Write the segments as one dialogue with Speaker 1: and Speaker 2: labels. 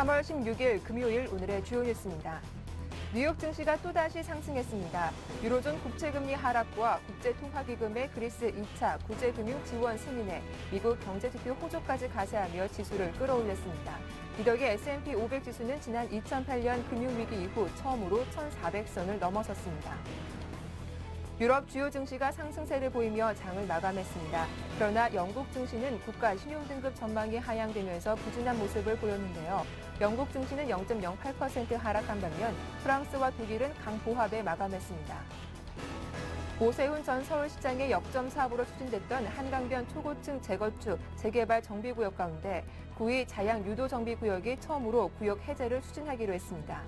Speaker 1: 3월 16일 금요일 오늘의 주요 뉴스입니다. 뉴욕 증시가 또다시 상승했습니다. 유로존 국채금리 하락과 국제통화기금의 그리스 2차 구제금융 지원 승인에 미국 경제지표 호조까지 가세하며 지수를 끌어올렸습니다. 이 덕에 S&P 500 지수는 지난 2008년 금융위기 이후 처음으로 1,400선을 넘어섰습니다. 유럽 주요 증시가 상승세를 보이며 장을 마감했습니다. 그러나 영국 증시는 국가 신용등급 전망이 하향되면서 부진한 모습을 보였는데요. 영국 증시는 0.08% 하락한 반면 프랑스와 독일은 강보합에 마감했습니다. 오세훈 전 서울시장의 역점 사업으로 추진됐던 한강변 초고층 재건축, 재개발 정비구역 가운데 9위 자양 유도 정비구역이 처음으로 구역 해제를 추진하기로 했습니다.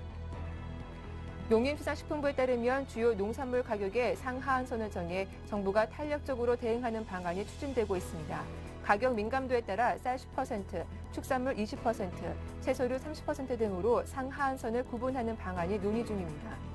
Speaker 1: 농림수산식품부에 따르면 주요 농산물 가격의 상하한선을 정해 정부가 탄력적으로 대응하는 방안이 추진되고 있습니다. 가격 민감도에 따라 쌀 10%, 축산물 20%, 채소류 30% 등으로 상하한선을 구분하는 방안이 논의 중입니다.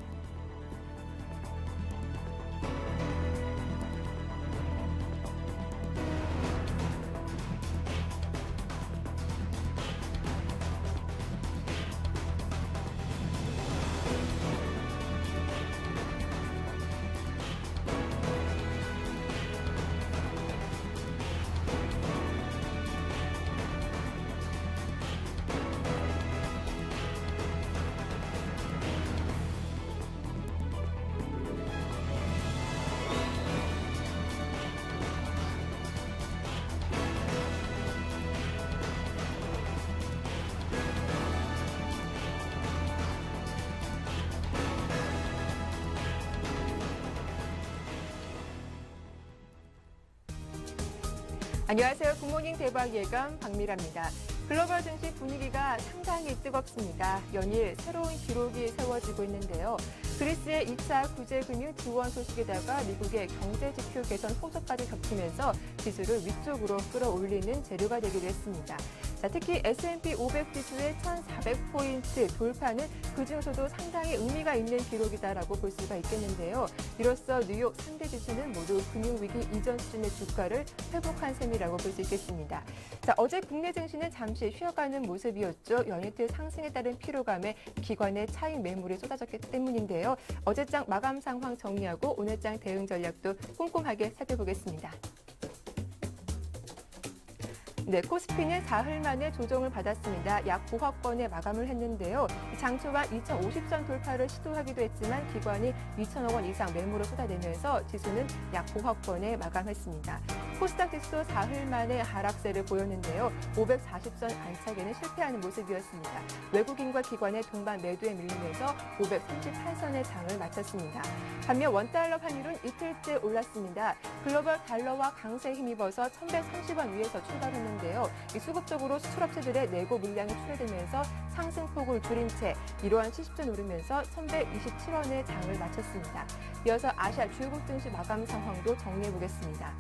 Speaker 1: 안녕하세요. 굿모닝 대박 예감 박미라입니다. 글로벌 증시 분위기가 상당히 뜨겁습니다. 연일 새로운 기록이 세워지고 있는데요. 그리스의 2차 구제금융 지원 소식에다가 미국의 경제지표 개선 호조까지 겹치면서 지수를 위쪽으로 끌어올리는 재료가 되기도 했습니다. 자, 특히 S&P 500 지수의 1,400포인트 돌파는 그중에서도 상당히 의미가 있는 기록이다라고 볼 수가 있겠는데요. 이로써 뉴욕 상대 지수는 모두 금융위기 이전 수준의 주가를 회복한 셈이라고 볼 수 있겠습니다. 자, 어제 국내 증시는 잠시 쉬어가는 모습이었죠. 연이틀 상승에 따른 피로감에 기관의 차익 매물이 쏟아졌기 때문인데요. 어제장 마감 상황 정리하고 오늘장 대응 전략도 꼼꼼하게 살펴보겠습니다. 네, 코스피는 사흘 만에 조정을 받았습니다. 약 보합권에 마감을 했는데요. 장초반 2,050선 돌파를 시도하기도 했지만 기관이 2천억 원 이상 매물을 쏟아내면서 지수는 약 보합권에 마감했습니다. 코스닥 지수도 사흘 만에 하락세를 보였는데요. 540선 안착에는 실패하는 모습이었습니다. 외국인과 기관의 동반 매도에 밀리면서 538선의 장을 마쳤습니다. 반면 원달러 환율은 이틀째 올랐습니다. 글로벌 달러와 강세에 힘입어서 1,130원 위에서 출발했는데요. 수급적으로 수출업체들의 내고 물량이 출회되면서 상승폭을 줄인 채 이러한 70전 오르면서 1,127원의 장을 마쳤습니다. 이어서 아시아 주요국 증시 마감 상황도 정리해 보겠습니다.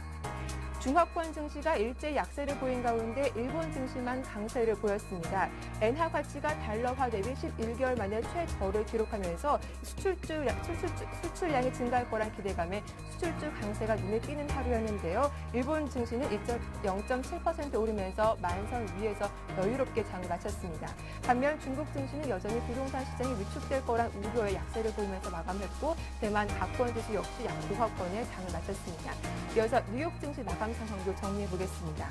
Speaker 1: 중화권 증시가 일제 약세를 보인 가운데 일본 증시만 강세를 보였습니다. 엔화 가치가 달러화 대비 11개월 만에 최저를 기록하면서 수출량이 증가할 거란 기대감에 수출주 강세가 눈에 띄는 하루였는데요. 일본 증시는 0.7% 오르면서 만선 위에서 여유롭게 장을 마쳤습니다. 반면 중국 증시는 여전히 부동산 시장이 위축될 거란 우려의 약세를 보이면서 마감했고 대만 가권 지수 역시 약보합권에 장을 마쳤습니다. 이어서 뉴욕 증시 마감 상황도 정리해 보겠습니다.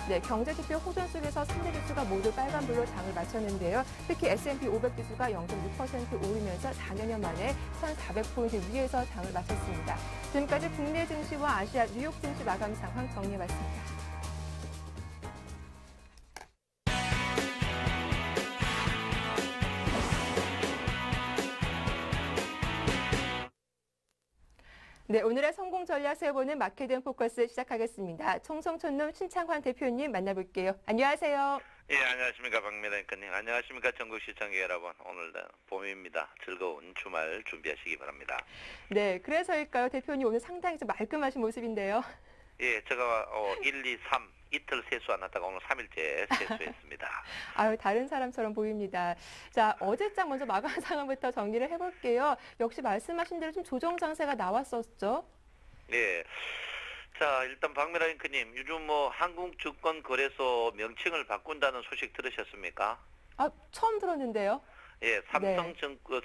Speaker 1: 네, 경제지표 호전 속에서 3대 지수가 모두 빨간불로 장을 마쳤는데요. 특히 S&P 500 지수가 0.6% 오르면서 4년여 만에 1,400포인트 위에서 장을 마쳤습니다. 지금까지 국내 증시와 아시아 뉴욕 증시 마감 상황 정리해봤습니다. 네, 오늘의 성공 전략 세워보는 마켓앤 포커스 시작하겠습니다. 청송촌놈 신창환 대표님 만나볼게요. 안녕하세요.
Speaker 2: 예, 안녕하십니까 박미라 앵커님. 안녕하십니까 전국 시청자 여러분. 오늘 봄입니다. 즐거운 주말 준비하시기 바랍니다.
Speaker 1: 네, 그래서일까요? 대표님 오늘 상당히 좀 말끔하신 모습인데요.
Speaker 2: 예, 제가 1, 2, 3 이틀 세수 안 했다가 오늘 3일째 세수했습니다.
Speaker 1: 아유, 다른 사람처럼 보입니다. 자, 어제장 먼저 마감 상황부터 정리를 해볼게요. 역시 말씀하신 대로 좀 조정 장세가 나왔었죠?
Speaker 2: 예. 자, 일단 박미라 앵커님, 요즘 한국증권거래소 명칭을 바꾼다는 소식 들으셨습니까?
Speaker 1: 아, 처음 들었는데요.
Speaker 2: 예,
Speaker 1: 네.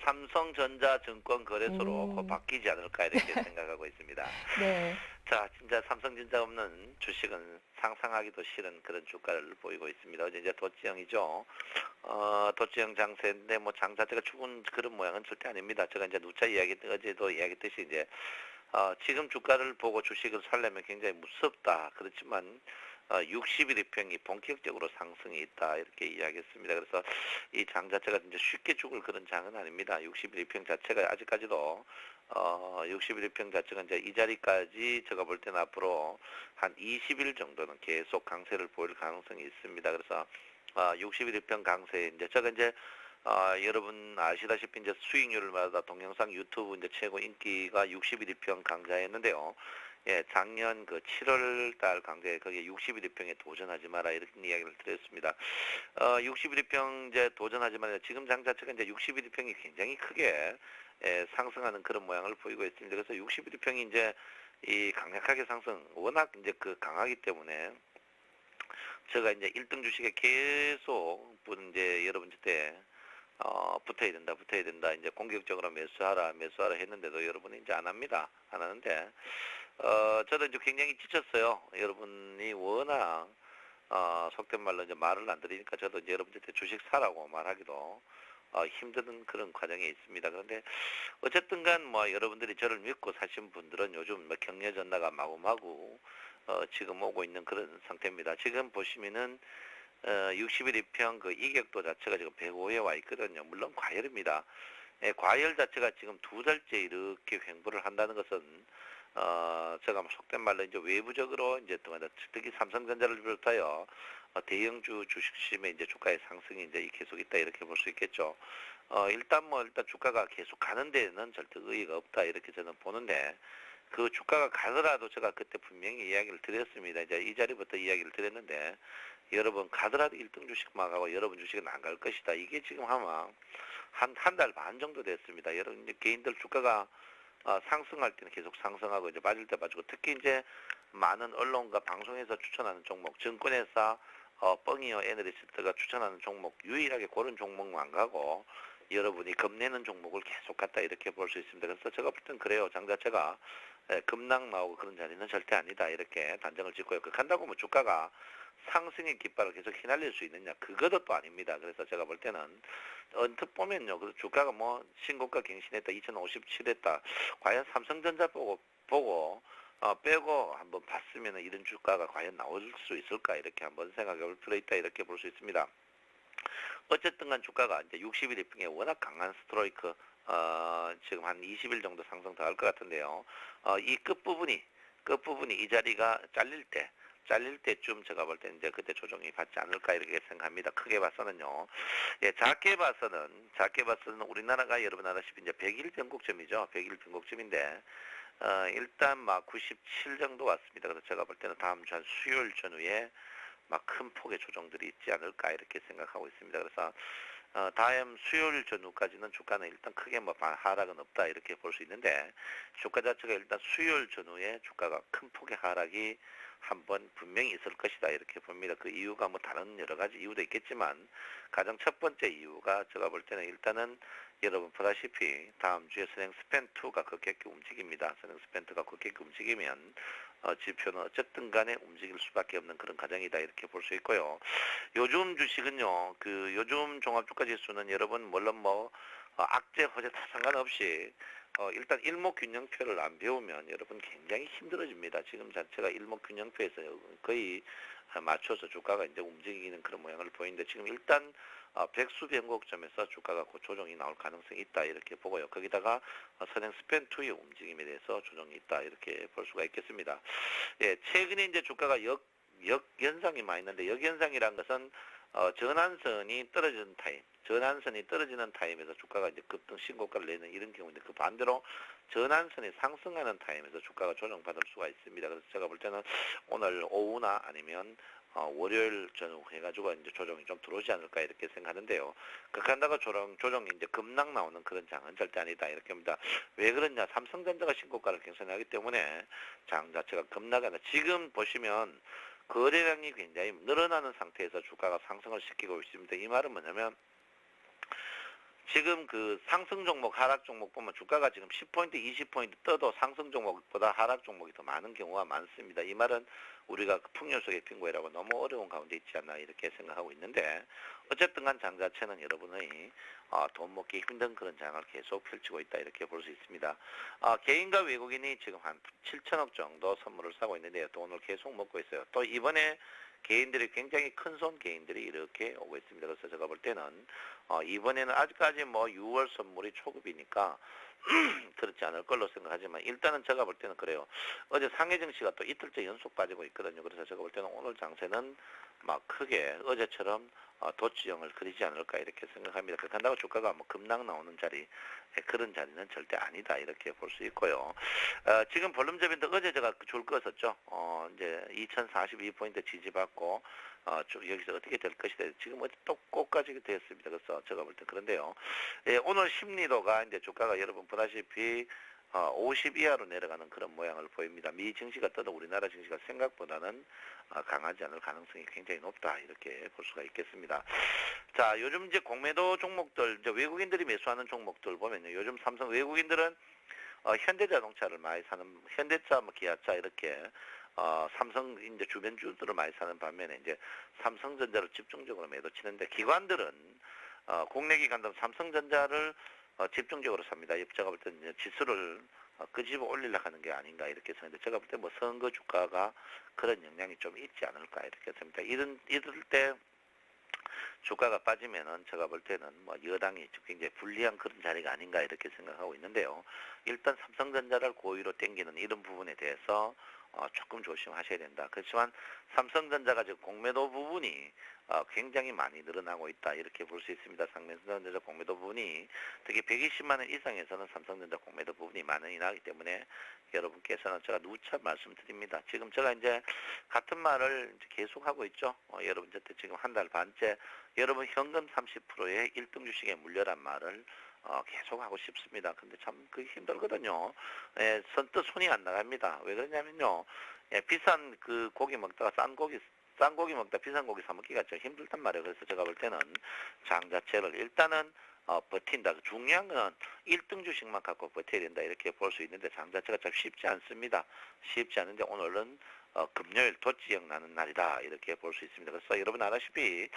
Speaker 2: 삼성전자증권 거래소로 곧
Speaker 1: 음,
Speaker 2: 바뀌지 않을까 이렇게 생각하고 있습니다.
Speaker 1: 네.
Speaker 2: 자, 진짜 삼성전자 없는 주식은 상상하기도 싫은 그런 주가를 보이고 있습니다. 어제 이제 도치형이죠. 도치형 장세인데 뭐 장 자체가 죽은 그런 모양은 절대 아닙니다. 제가 이제 누차 어제도 이야기했듯이 이제 지금 주가를 보고 주식을 살려면 굉장히 무섭다. 그렇지만 60일 이평이 본격적으로 상승이 있다 이렇게 이야기했습니다. 그래서 이 장 자체가 이제 쉽게 죽을 그런 장은 아닙니다. 60일 이평 자체가 아직까지도 60일 이평 자체가 이제 이 자리까지 제가 볼 때는 앞으로 한 20일 정도는 계속 강세를 보일 가능성이 있습니다. 그래서 60일 이평 강세 이제 제가 이제 여러분 아시다시피 이제 수익률마다 동영상 유튜브 이제 최고 인기가 60일 이평 강좌였는데요. 예, 작년 그 7월 달 강좌에 거기에 60일 이평에 도전하지 마라 이런 이야기를 드렸습니다. 60일 이평 이제 도전하지 마라. 지금 장 자체가 이제 60일 이평이 굉장히 크게 상승하는 그런 모양을 보이고 있습니다. 그래서 60일 이평이 이제 이 강력하게 상승 워낙 이제 그 강하기 때문에 제가 이제 1등 주식에 계속 이제 여러분들 때 붙어야 된다. 이제 공격적으로 매수하라 했는데도 여러분이 이제 안 합니다. 안 하는데, 저도 이제 굉장히 지쳤어요. 여러분이 워낙, 속된 말로 이제 말을 안 들으니까 저도 이제 여러분들한테 주식 사라고 말하기도, 힘든 그런 과정에 있습니다. 그런데 어쨌든 간 뭐 여러분들이 저를 믿고 사신 분들은 요즘 뭐 경제 전화가 마구마구, 지금 오고 있는 그런 상태입니다. 지금 보시면은 60일 이평 그 이격도 자체가 지금 105에 와 있거든요. 물론 과열입니다. 예, 과열 자체가 지금 두 달째 이렇게 횡보를 한다는 것은 제가 뭐 속된 말로 이제 외부적으로 이제 또 특히 삼성전자를 비롯하여 대형주 주식심의 이제 주가의 상승이 이제 계속 있다 이렇게 볼 수 있겠죠. 일단 주가가 계속 가는 데는 절대 의의가 없다 이렇게 저는 보는데 그 주가가 가더라도 제가 그때 분명히 이야기를 드렸습니다. 이제 이 자리부터 이야기를 드렸는데 여러분 가더라도 1등 주식만 가고 여러분 주식은 안 갈 것이다. 이게 지금 아마 한 달 반 정도 됐습니다. 여러분 이제 개인들 주가가 상승할 때는 계속 상승하고 이제 빠질 때 빠지고 특히 이제 많은 언론과 방송에서 추천하는 종목, 증권회사 뻥이요 애널리스트가 추천하는 종목 유일하게 그런 종목만 가고 여러분이 겁내는 종목을 계속 갖다 이렇게 볼 수 있습니다. 그래서 제가 볼 땐 그래요. 장 자체가 급락 나오고 그런 자리는 절대 아니다 이렇게 단정을 짓고요. 그 간다고 뭐 주가가 상승의 깃발을 계속 휘날릴 수 있느냐 그것도 또 아닙니다. 그래서 제가 볼 때는 언뜻 보면요, 그 주가가 뭐 신고가 갱신했다, 2057 했다. 과연 삼성전자 보고 빼고 한번 봤으면 이런 주가가 과연 나올 수 있을까 이렇게 한번 생각해 볼 필요 있다 이렇게 볼 수 있습니다. 어쨌든 간 주가가 이제 60일 이평에 워낙 강한 스트라이크 지금 한 20일 정도 상승 더 할 것 같은데요. 이 끝부분이 이 자리가 잘릴 때쯤 제가 볼 때 이제 그때 조정이 받지 않을까 이렇게 생각합니다. 크게 봐서는요. 예, 작게 봐서는 우리나라가 여러분 아시다시피 이제 100일 변곡점이죠. 100일 변곡점인데 일단 막 97 정도 왔습니다. 그래서 제가 볼 때는 다음 주 한 수요일 전후에 막 큰 폭의 조정들이 있지 않을까 이렇게 생각하고 있습니다. 그래서 다음 수요일 전후까지는 주가는 일단 크게 뭐 하락은 없다 이렇게 볼 수 있는데 주가 자체가 일단 수요일 전후에 주가가 큰 폭의 하락이 한번 분명히 있을 것이다 이렇게 봅니다. 그 이유가 뭐 다른 여러 가지 이유도 있겠지만 가장 첫 번째 이유가 제가 볼 때는 일단은 여러분 보다시피 다음 주에 선행 스펜2가 급격히 움직입니다. 선행 스펜2가 급격히 움직이면 지표는 어쨌든 간에 움직일 수밖에 없는 그런 과정이다 이렇게 볼 수 있고요. 요즘 주식은요, 그 요즘 종합주가지수는 여러분 물론 뭐 악재 호재 다 상관없이 일단 일목균형표를 안 배우면 여러분 굉장히 힘들어집니다. 지금 자체가 일목균형표에서 거의 맞춰서 주가가 이제 움직이는 그런 모양을 보이는데 지금 일단 백수 변곡점에서 주가가 곧 조정이 나올 가능성이 있다 이렇게 보고요. 거기다가 선행 스펜2의 움직임에 대해서 조정이 있다 이렇게 볼 수가 있겠습니다. 예, 최근에 이제 주가가 역연상이 많이 있는데 역연상이란 것은 전환선이 떨어지는 타임에서 주가가 이제 급등 신고가를 내는 이런 경우인데 그 반대로 전환선이 상승하는 타임에서 주가가 조정받을 수가 있습니다. 그래서 제가 볼 때는 오늘 오후나 아니면 월요일 전후 해가지고 이제 조정이 좀 들어오지 않을까 이렇게 생각하는데요. 극한다가 조정이 이제 급락 나오는 그런 장은 절대 아니다 이렇게 합니다. 왜 그러냐? 삼성전자가 신고가를 갱신하기 때문에 장 자체가 급락하다. 지금 보시면 거래량이 굉장히 늘어나는 상태에서 주가가 상승을 시키고 있습니다. 이 말은 뭐냐면 지금 그 상승 종목, 하락 종목 보면 주가가 지금 10포인트, 20포인트 떠도 상승 종목보다 하락 종목이 더 많은 경우가 많습니다. 이 말은 우리가 그 풍요 속의 빙고이라고 너무 어려운 가운데 있지 않나 이렇게 생각하고 있는데 어쨌든 간 장 자체는 여러분의 돈 먹기 힘든 그런 장을 계속 펼치고 있다 이렇게 볼 수 있습니다. 개인과 외국인이 지금 한 7천억 정도 선물을 사고 있는데요. 돈을 계속 먹고 있어요. 또 이번에 개인들이 굉장히 큰 손 개인들이 이렇게 오고 있습니다. 그래서 제가 볼 때는 이번에는 아직까지 뭐 6월 선물이 초급이니까 그렇지 않을 걸로 생각하지만 일단은 제가 볼 때는 그래요. 어제 상해 증시가 또 이틀째 연속 빠지고 있거든요. 그래서 제가 볼 때는 오늘 장세는 막 크게 어제처럼 도치형을 그리지 않을까 이렇게 생각합니다. 그렇다고 주가가 뭐 급락 나오는 자리 그런 자리는 절대 아니다 이렇게 볼 수 있고요. 지금 볼륨점인데 어제 제가 줄 껐었죠. 이제 2042포인트 지지받고 여기서 어떻게 될 것이다. 지금 어디 또 꼭까지 되었습니다. 그래서 제가 볼 때 그런데요. 오늘 심리도가 이제 주가가 여러분 보다시피 50 이하로 내려가는 그런 모양을 보입니다. 미 증시가 떠도 우리나라 증시가 생각보다는 강하지 않을 가능성이 굉장히 높다 이렇게 볼 수가 있겠습니다. 자, 요즘 이제 공매도 종목들, 이제 외국인들이 매수하는 종목들 보면요. 요즘 삼성 외국인들은 현대자동차를 많이 사는 현대차, 뭐 기아차 이렇게 삼성 이제 주변주들을 많이 사는 반면에 이제 삼성전자를 집중적으로 매도 치는데 기관들은 국내 기관들은 삼성전자를 집중적으로 삽니다. 제가 볼 때는 지수를 끄집어 올리려고 하는 게 아닌가 이렇게 생각하는데 제가 볼 때 뭐 선거 주가가 그런 영향이 좀 있지 않을까 이렇게 생각합니다. 이럴 때 주가가 빠지면은 제가 볼 때는 뭐 여당이 굉장히 불리한 그런 자리가 아닌가 이렇게 생각하고 있는데요. 일단 삼성전자를 고의로 땡기는 이런 부분에 대해서 조금 조심하셔야 된다. 그렇지만 삼성전자가 지금 공매도 부분이 굉장히 많이 늘어나고 있다 이렇게 볼 수 있습니다. 삼성전자 공매도 부분이 특히 120만 원 이상에서는 삼성전자 공매도 부분이 많이 나기 때문에 여러분께서는 제가 누차 말씀드립니다. 지금 제가 이제 같은 말을 이제 계속 하고 있죠. 여러분 저때 지금 한 달 반째 여러분 현금 30%의 1등 주식에 물려란 말을 계속 하고 싶습니다. 근데 참 그게 힘들거든요. 선뜻 손이 안 나갑니다. 왜 그러냐면요. 비싼 그 고기 먹다가 싼 고기 먹다 비싼 고기 사 먹기가 좀 힘들단 말이에요. 그래서 제가 볼 때는 장 자체를 일단은 버틴다. 중요한 건 1등 주식만 갖고 버텨야 된다. 이렇게 볼 수 있는데 장 자체가 참 쉽지 않습니다. 쉽지 않은데 오늘은 금요일 도치형 나는 날이다. 이렇게 볼 수 있습니다. 그래서 여러분 아시다시피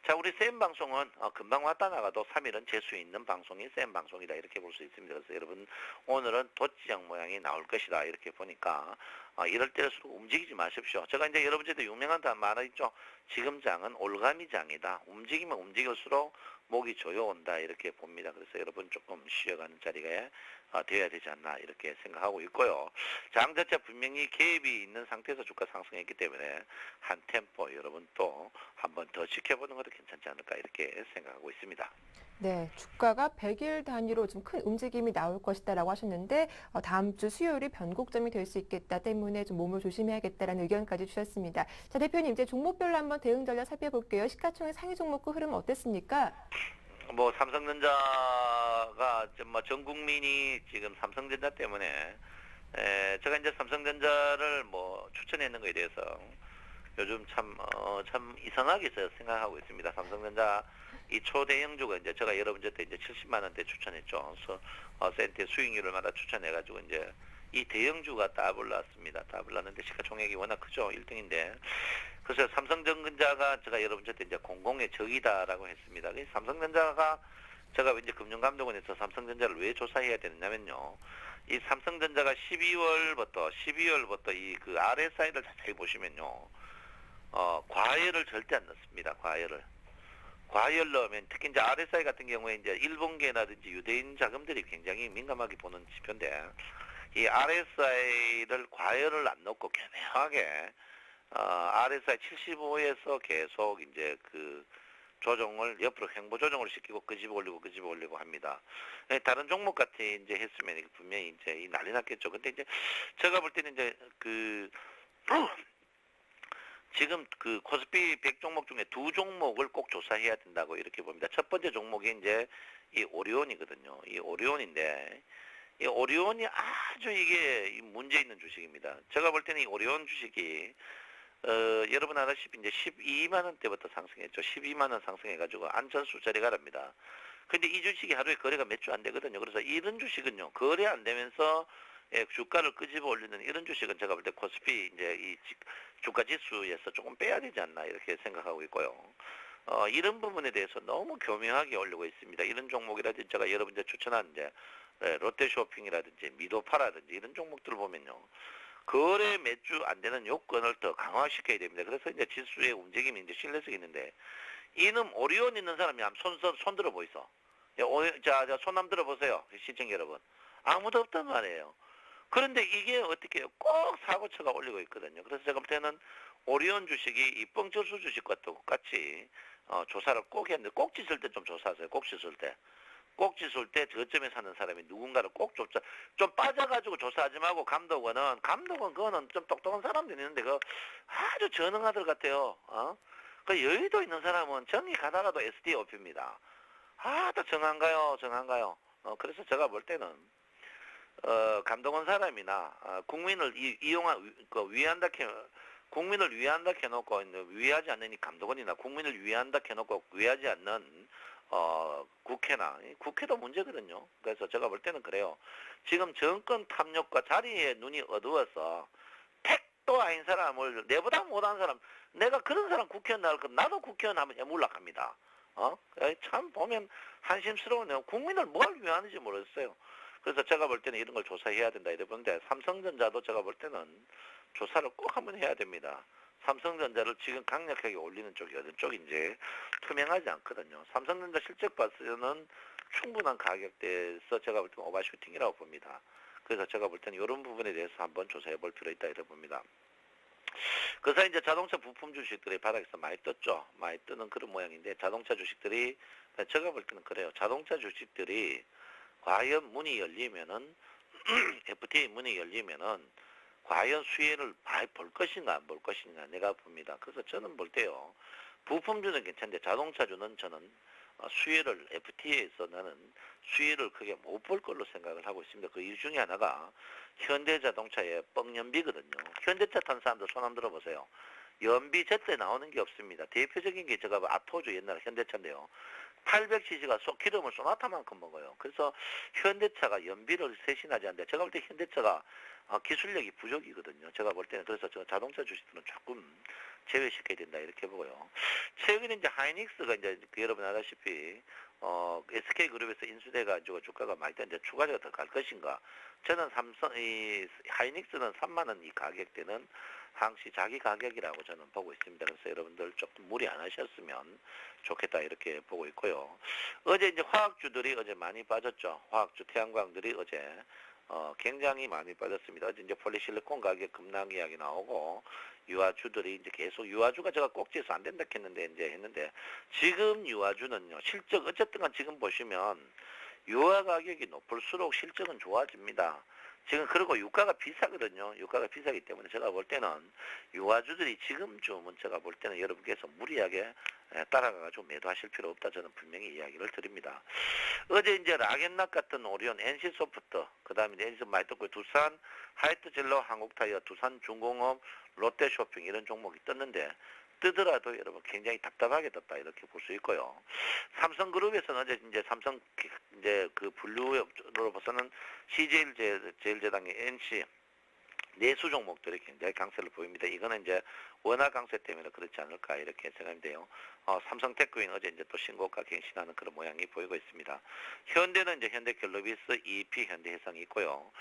Speaker 2: 자 우리 쌤 방송은 금방 왔다 나가도 3일은 재수 있는 방송이 쌤 방송이다. 이렇게 볼 수 있습니다. 그래서 여러분 오늘은 도치형 모양이 나올 것이다. 이렇게 보니까 이럴 때일수록 움직이지 마십시오. 제가 이제 여러분들도 유명한 말 있죠. 지금 장은 올가미 장이다. 움직이면 움직일수록 목이 조여온다 이렇게 봅니다. 그래서 여러분 조금 쉬어가는 자리가 되어야 되지 않나 이렇게 생각하고 있고요. 장 자체 분명히 갭이 있는 상태에서 주가 상승했기 때문에 한 템포 여러분 또 한 번 더 지켜보는 것도 괜찮지 않을까 이렇게 생각하고 있습니다.
Speaker 1: 네, 주가가 100일 단위로 좀 큰 움직임이 나올 것이다라고 하셨는데 다음 주 수요일이 변곡점이 될 수 있겠다 때문에 좀 몸을 조심해야겠다라는 의견까지 주셨습니다. 자, 대표님 이제 종목별로 한번 대응 전략 살펴볼게요. 시가총액 상위 종목구 흐름 어땠습니까?
Speaker 2: 뭐 삼성전자가 뭐 전 국민이 지금 삼성전자 때문에 제가 이제 삼성전자를 뭐 추천했는 거에 대해서 요즘 참 이상하게 생각하고 있습니다. 삼성전자 이 초대형주가 이제 제가 여러분한테 이제 70만 원대 추천했죠. 그래서 센트 수익률을 마다 추천해가지고 이제 이 대형주가 따블랐습니다. 따블랐는데 시가총액이 워낙 크죠. 1등인데. 그래서 삼성전자가 제가 여러분한테 이제 공공의 적이다라고 했습니다. 삼성전자가 제가 이제 금융감독원에서 삼성전자를 왜 조사해야 되느냐면요. 이 삼성전자가 12월부터 이 그 RSI를 자세히 보시면요. 과열을 절대 안 넣습니다. 과열 넣으면 특히 이제 RSI 같은 경우에 이제 일본계라든지 유대인 자금들이 굉장히 민감하게 보는 지표인데 이 RSI를 과열을 안 넣고 교묘하게 RSI 75에서 계속 이제 그 조정을 옆으로 횡보 조정을 시키고 끄집어 올리고 합니다. 다른 종목 같이 이제 했으면 분명히 이제 이 난리 났겠죠. 근데 이제 제가 볼 때는 이제 그 지금 그 코스피 100 종목 중에 두 종목을 꼭 조사해야 된다고 이렇게 봅니다. 첫 번째 종목이 이제 이 오리온이거든요. 이 오리온인데 이 오리온이 아주 이게 문제 있는 주식입니다. 제가 볼 때는 이 오리온 주식이 여러분 아시다시피 이제 12만 원대부터 상승했죠. 12만 원 상승해가지고 안전수 저리가랍니다. 근데 이 주식이 하루에 거래가 몇 주 안 되거든요. 그래서 이런 주식은요, 거래 안 되면서 예, 주가를 끄집어 올리는 이런 주식은 제가 볼 때 코스피 이제 이 주가 지수에서 조금 빼야 되지 않나 이렇게 생각하고 있고요. 이런 부분에 대해서 너무 교묘하게 올리고 있습니다. 이런 종목이라든지 제가 여러분들 추천한 이제 롯데쇼핑이라든지 미도파라든지 이런 종목들을 보면요. 거래 몇 주 안 되는 요건을 더 강화시켜야 됩니다. 그래서 이제 지수의 움직임이 이제 실내석이 있는데 이놈 오리온 있는 사람이 한번 손 들어 보이소. 자, 손 한번 들어 보세요. 시청자 여러분. 아무도 없단 말이에요. 그런데 이게 어떻게 해요? 꼭 사고처가 올리고 있거든요. 그래서 제가 볼 때는 오리온 주식이 이 뻥철수 주식과 똑같이 조사를 꼭 했는데 꼭 짖을 때 좀 조사하세요. 꼭 짖을 때. 꼭 짖을 때 저점에 사는 사람이 누군가를 꼭 조사, 좀 빠져가지고 조사하지 말고 감독은 그거는 좀 똑똑한 사람도 있는데 그 아주 전능하들 같아요. 그 여의도 있는 사람은 정이 가다가도 SD 업힙니다. 또 정한가요? 그래서 제가 볼 때는 감독원 사람이나 국민을 이용한 위한다 국민을 위한다 해놓고 위하지 않는 이 감독원이나 국민을 위한다 해놓고 위하지 않는 국회도 문제거든요. 그래서 제가 볼 때는 그래요. 지금 정권 탐욕과 자리에 눈이 어두워서 택도 아닌 사람을 내보다 못한 사람, 내가 그런 사람 국회의원 나올 거 나도 국회의원 하면 해물락합니다. 참 보면 한심스러우네요. 국민을 뭘 위하는지 모르겠어요. 그래서 제가 볼 때는 이런 걸 조사해야 된다 이러는데 삼성전자도 제가 볼 때는 조사를 꼭 한번 해야 됩니다. 삼성전자를 지금 강력하게 올리는 쪽이 어느 쪽인지 투명하지 않거든요. 삼성전자 실적 봤을 때는 충분한 가격대에서 제가 볼 때는 오버슈팅이라고 봅니다. 그래서 제가 볼 때는 이런 부분에 대해서 한번 조사해 볼 필요 있다 이래 봅니다. 그 사이 이제 자동차 부품 주식들이 바닥에서 많이 떴죠. 많이 뜨는 그런 모양인데 자동차 주식들이 제가 볼 때는 그래요. 자동차 주식들이 과연 문이 열리면은 FTA 문이 열리면은 과연 수혜를 많이 볼 것인가 안 볼 것인가 내가 봅니다. 그래서 저는 볼 때요. 부품주는 괜찮은데 자동차주는 저는 수혜를 FTA에서 나는 수혜를 크게 못 볼 걸로 생각을 하고 있습니다. 그 이유 중에 하나가 현대자동차의 뻥연비거든요. 현대차 탄 사람들 손 한번 들어보세요. 연비 제때 나오는 게 없습니다. 대표적인 게 제가 아토주 옛날 현대차인데요. 800cc가 기름을 소나타만큼 먹어요. 그래서 현대차가 연비를 세신하지 않는데 제가 볼 때 현대차가 기술력이 부족이거든요. 제가 볼 때는 그래서 저 자동차 주식들은 조금 제외시켜야 된다 이렇게 보고요. 최근에 이제 하이닉스가 이제 여러분 아다시피 SK그룹에서 인수돼가지고 주가가 많이 됐는데 추가적으로 더 갈 것인가? 저는 이 하이닉스는 3만 원 이 가격대는 항시 자기 가격이라고 저는 보고 있습니다. 그래서 여러분들 조금 무리 안 하셨으면 좋겠다 이렇게 보고 있고요. 어제 이제 화학주들이 어제 많이 빠졌죠. 화학주 태양광들이 어제 굉장히 많이 빠졌습니다. 어제 이제 폴리실리콘 가격 급락 이야기 나오고 유화주들이 이제 계속 유화주가 제가 꼭지에서 안 된다 했는데 지금 유화주는요 실적 어쨌든 간 지금 보시면 유화 가격이 높을수록 실적은 좋아집니다. 지금 그리고 유가가 비싸거든요. 유가가 비싸기 때문에 제가 볼 때는 유화주들이 지금쯤은 제가 볼 때는 여러분께서 무리하게 따라가가지고 매도하실 필요 없다 저는 분명히 이야기를 드립니다. 어제 이제 락앤락 같은 오리온, NC소프트, 그 다음에 NC 많이 떴고 두산, 하이트젤로, 한국타이어, 두산중공업, 롯데쇼핑 이런 종목이 떴는데 뜨더라도 여러분 굉장히 답답하게 떴다 이렇게 볼 수 있고요. 삼성그룹에서는 어제 이제 삼성 이제 그 분류로 봐서는 CJ제일제당의 NC 내수 종목들이 굉장히 강세를 보입니다. 이거는 이제 원화 강세 때문에 그렇지 않을까 이렇게 생각인데요. 삼성테크인 어제 이제 또 신고가 갱신하는 그런 모양이 보이고 있습니다. 현대는 이제 현대갤로비스, EP 현대해상이 있고요.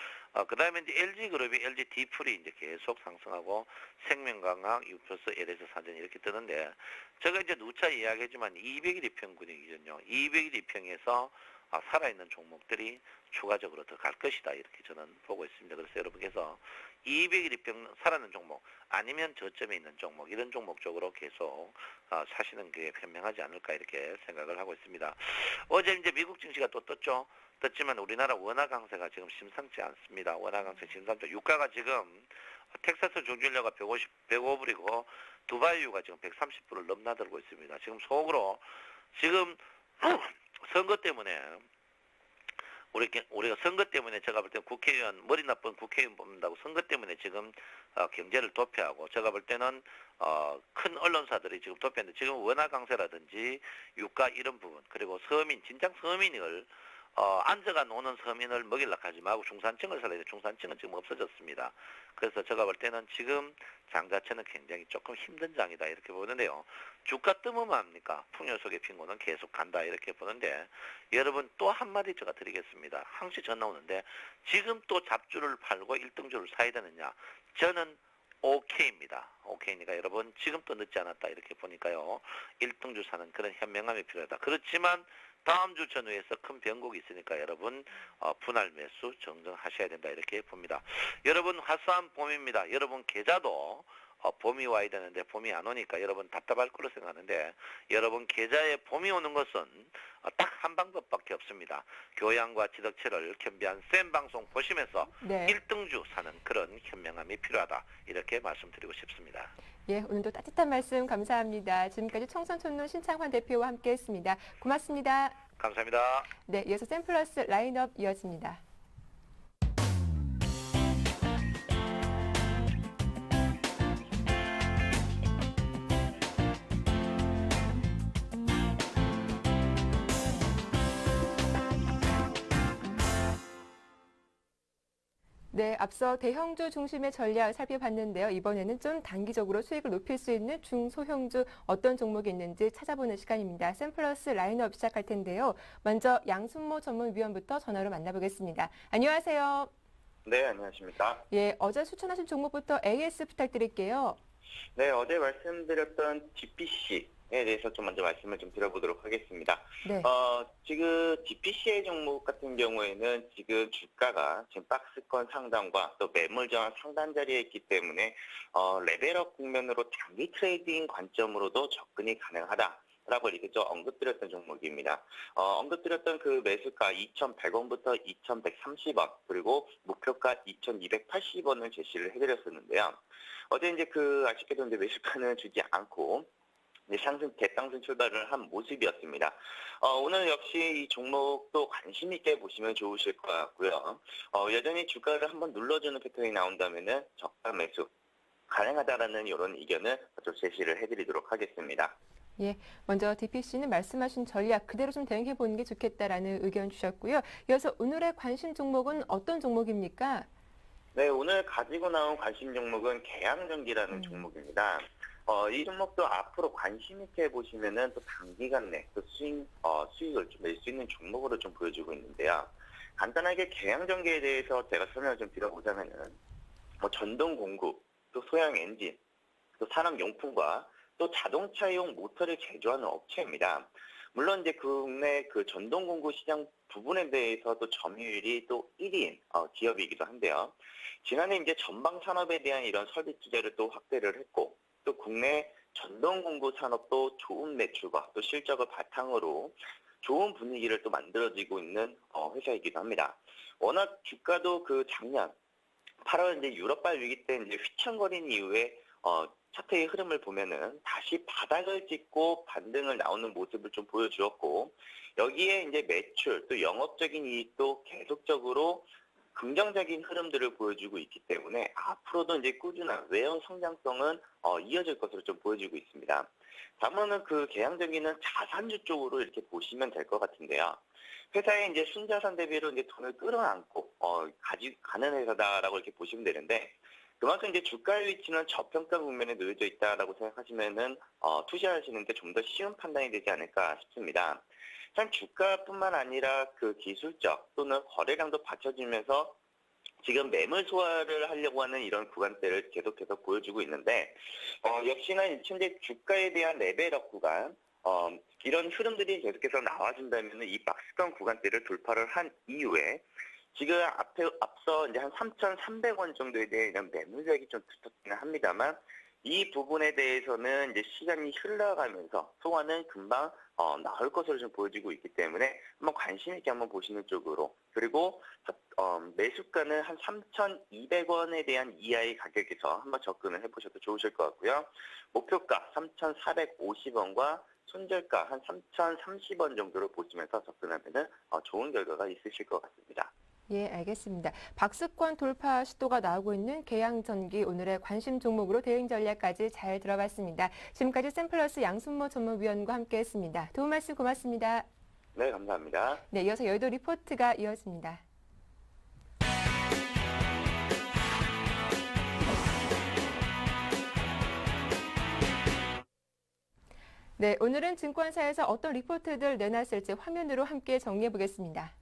Speaker 2: 그 다음에 이제 LG그룹이 LG 디플이 이제 계속 상승하고 생명강학, 유표스, LS 사전 이렇게 뜨는데 제가 이제 누차 이야기했지만 200일 이평 분위기거든요. 200일 이평에서 살아있는 종목들이 추가적으로 더 갈 것이다 이렇게 저는 보고 있습니다. 그래서 여러분께서 200일 이평 살아있는 종목 아니면 저점에 있는 종목 이런 종목 쪽으로 계속 사시는 게 현명하지 않을까 이렇게 생각을 하고 있습니다. 어제 이제 미국 증시가 또 떴지만 우리나라 원화 강세가 지금 심상치 않습니다. 원화 강세 심상치 유가가 지금 텍사스 종전료가 105불이고 두바이유가 지금 130불을 넘나들고 있습니다. 지금 속으로 지금 선거 때문에 우리가 선거 때문에 제가 볼 때는 국회의원, 머리 나쁜 국회의원 뽑는다고 선거 때문에 지금 경제를 도피하고, 제가 볼 때는 큰 언론사들이 지금 도피하는데, 지금 원화 강세라든지 유가 이런 부분, 그리고 서민, 진작 서민을 앉아가 노는 서민을 먹이려고 하지 말고 중산층을 살려야 돼. 중산층은 지금 없어졌습니다. 그래서 제가 볼 때는 지금 장 자체는 굉장히 조금 힘든 장이다 이렇게 보는데요. 주가 뜨면 합니까? 풍요 속의 핑구는 계속 간다 이렇게 보는데, 여러분 또 한마디 제가 드리겠습니다. 항시 전화 오는데 지금 또 잡주를 팔고 1등주를 사야 되느냐? 저는 오케이입니다. 오케이니까 여러분 지금 또 늦지 않았다 이렇게 보니까요. 1등주 사는 그런 현명함이 필요하다. 그렇지만 다음 주 전후에서 큰 변곡이 있으니까 여러분 분할 매수 정정하셔야 된다 이렇게 봅니다. 여러분 화사한 봄입니다. 여러분 계좌도 봄이 와야 되는데 봄이 안 오니까 여러분 답답할 거로 생각하는데, 여러분 계좌에 봄이 오는 것은 딱 한 방법밖에 없습니다. 교양과 지덕체를 겸비한 센 방송 보시면서
Speaker 1: 네.
Speaker 2: 1등주 사는 그런 현명함이 필요하다 이렇게 말씀드리고 싶습니다.
Speaker 1: 예, 오늘도 따뜻한 말씀 감사합니다. 지금까지 청선촌론 신창환 대표와 함께했습니다. 고맙습니다.
Speaker 2: 감사합니다.
Speaker 1: 네, 이어서 샘플러스 라인업 이어집니다. 네, 앞서 대형주 중심의 전략 살펴봤는데요. 이번에는 좀 단기적으로 수익을 높일 수 있는 중소형주 어떤 종목이 있는지 찾아보는 시간입니다. 샘플러스 라인업 시작할 텐데요. 먼저 양순모 전문위원부터 전화로 만나보겠습니다. 안녕하세요.
Speaker 3: 네, 안녕하십니까.
Speaker 1: 예, 어제 추천하신 종목부터 AS 부탁드릴게요.
Speaker 3: 네, 어제 말씀드렸던 DPC에 대해서 좀 먼저 말씀을 좀 드려보도록 하겠습니다.
Speaker 1: 네.
Speaker 3: 지금 DPC의 종목 같은 경우에는 지금 주가가 지금 박스권 상단과 또 매물 저항 상단 자리에 있기 때문에 레벨업 국면으로 장기 트레이딩 관점으로도 접근이 가능하다. 라고 이렇게 좀 언급드렸던 종목입니다. 언급드렸던 그 매수가 2,100원부터 2,130원, 그리고 목표가 2,280원을 제시를 해드렸었는데요. 어제 이제 아쉽게도 이제 매수가는 주지 않고 이제 대상승 출발을 한 모습이었습니다. 오늘 역시 이 종목도 관심 있게 보시면 좋으실 것 같고요. 여전히 주가를 한번 눌러주는 패턴이 나온다면은 적당 매수 가능하다라는 이런 의견을 좀 제시를 해드리도록 하겠습니다.
Speaker 1: 예, 먼저 DPC는 말씀하신 전략 그대로 좀 대응해 보는 게 좋겠다라는 의견 주셨고요. 이어서 오늘의 관심 종목은 어떤 종목입니까?
Speaker 3: 네, 오늘 가지고 나온 관심 종목은 계양전기라는 종목입니다. 이 종목도 앞으로 관심 있게 보시면은 또 단기간 내 또 수익을 좀 낼 수 있는 종목으로 좀 보여주고 있는데요. 간단하게 계양전기에 대해서 제가 설명을 좀 드려보자면은 전동 공구, 또 소형 엔진, 또 산업용품과 또 자동차용 모터를 제조하는 업체입니다. 물론 이제 국내 전동 공구 시장 부분에 대해서 또 점유율이 또 1위인 기업이기도 한데요. 지난해 이제 전방 산업에 대한 이런 설비 투자를 또 확대를 했고, 또 국내 전동 공구 산업도 좋은 매출과 또 실적을 바탕으로 좋은 분위기를 또 만들어지고 있는 회사이기도 합니다. 워낙 주가도 작년 8월 이제 유럽발 위기 때 이제 휘청거린 이후에 차트의 흐름을 보면은 다시 바닥을 찍고 반등을 나오는 모습을 좀 보여주었고, 여기에 이제 매출 또 영업적인 이익도 계속적으로 긍정적인 흐름들을 보여주고 있기 때문에 앞으로도 이제 꾸준한 외형 성장성은 이어질 것으로 좀 보여지고 있습니다. 다음은 계양전기는 자산주 쪽으로 이렇게 보시면 될 것 같은데요. 회사의 이제 순자산 대비로 이제 돈을 끌어안고 가는 회사다라고 이렇게 보시면 되는데, 그만큼 이제 주가의 위치는 저평가 국면에 놓여져 있다라고 생각하시면은 투자하시는데 좀 더 쉬운 판단이 되지 않을까 싶습니다. 참 주가뿐만 아니라 기술적 또는 거래량도 받쳐주면서 지금 매물 소화를 하려고 하는 이런 구간대를 계속해서 보여주고 있는데, 역시나 현재 주가에 대한 레벨업 구간, 이런 흐름들이 계속해서 나와준다면 이 박스권 구간대를 돌파를 한 이후에 지금 앞서 이제 한 3,300원 정도에 대한 이런 매물력이 좀 두텁기는 합니다만, 이 부분에 대해서는 이제 시간이 흘러가면서 소화는 금방 나올 것으로 좀 보여지고 있기 때문에 한번 관심 있게 한번 보시는 쪽으로, 그리고 매수가는 한 3,200원에 대한 이하의 가격에서 한번 접근을 해보셔도 좋으실 것 같고요. 목표가 3,450원과 손절가 한 3,030원 정도를 보시면서 접근하면은 좋은 결과가 있으실 것 같습니다.
Speaker 1: 예, 알겠습니다. 박스권 돌파 시도가 나오고 있는 계양전기 오늘의 관심 종목으로 대응 전략까지 잘 들어봤습니다. 지금까지 샘플러스 양순모 전문위원과 함께했습니다. 도움 말씀 고맙습니다.
Speaker 3: 네, 감사합니다.
Speaker 1: 네, 이어서 여의도 리포트가 이어집니다. 네, 오늘은 증권사에서 어떤 리포트들 내놨을지 화면으로 함께 정리해 보겠습니다.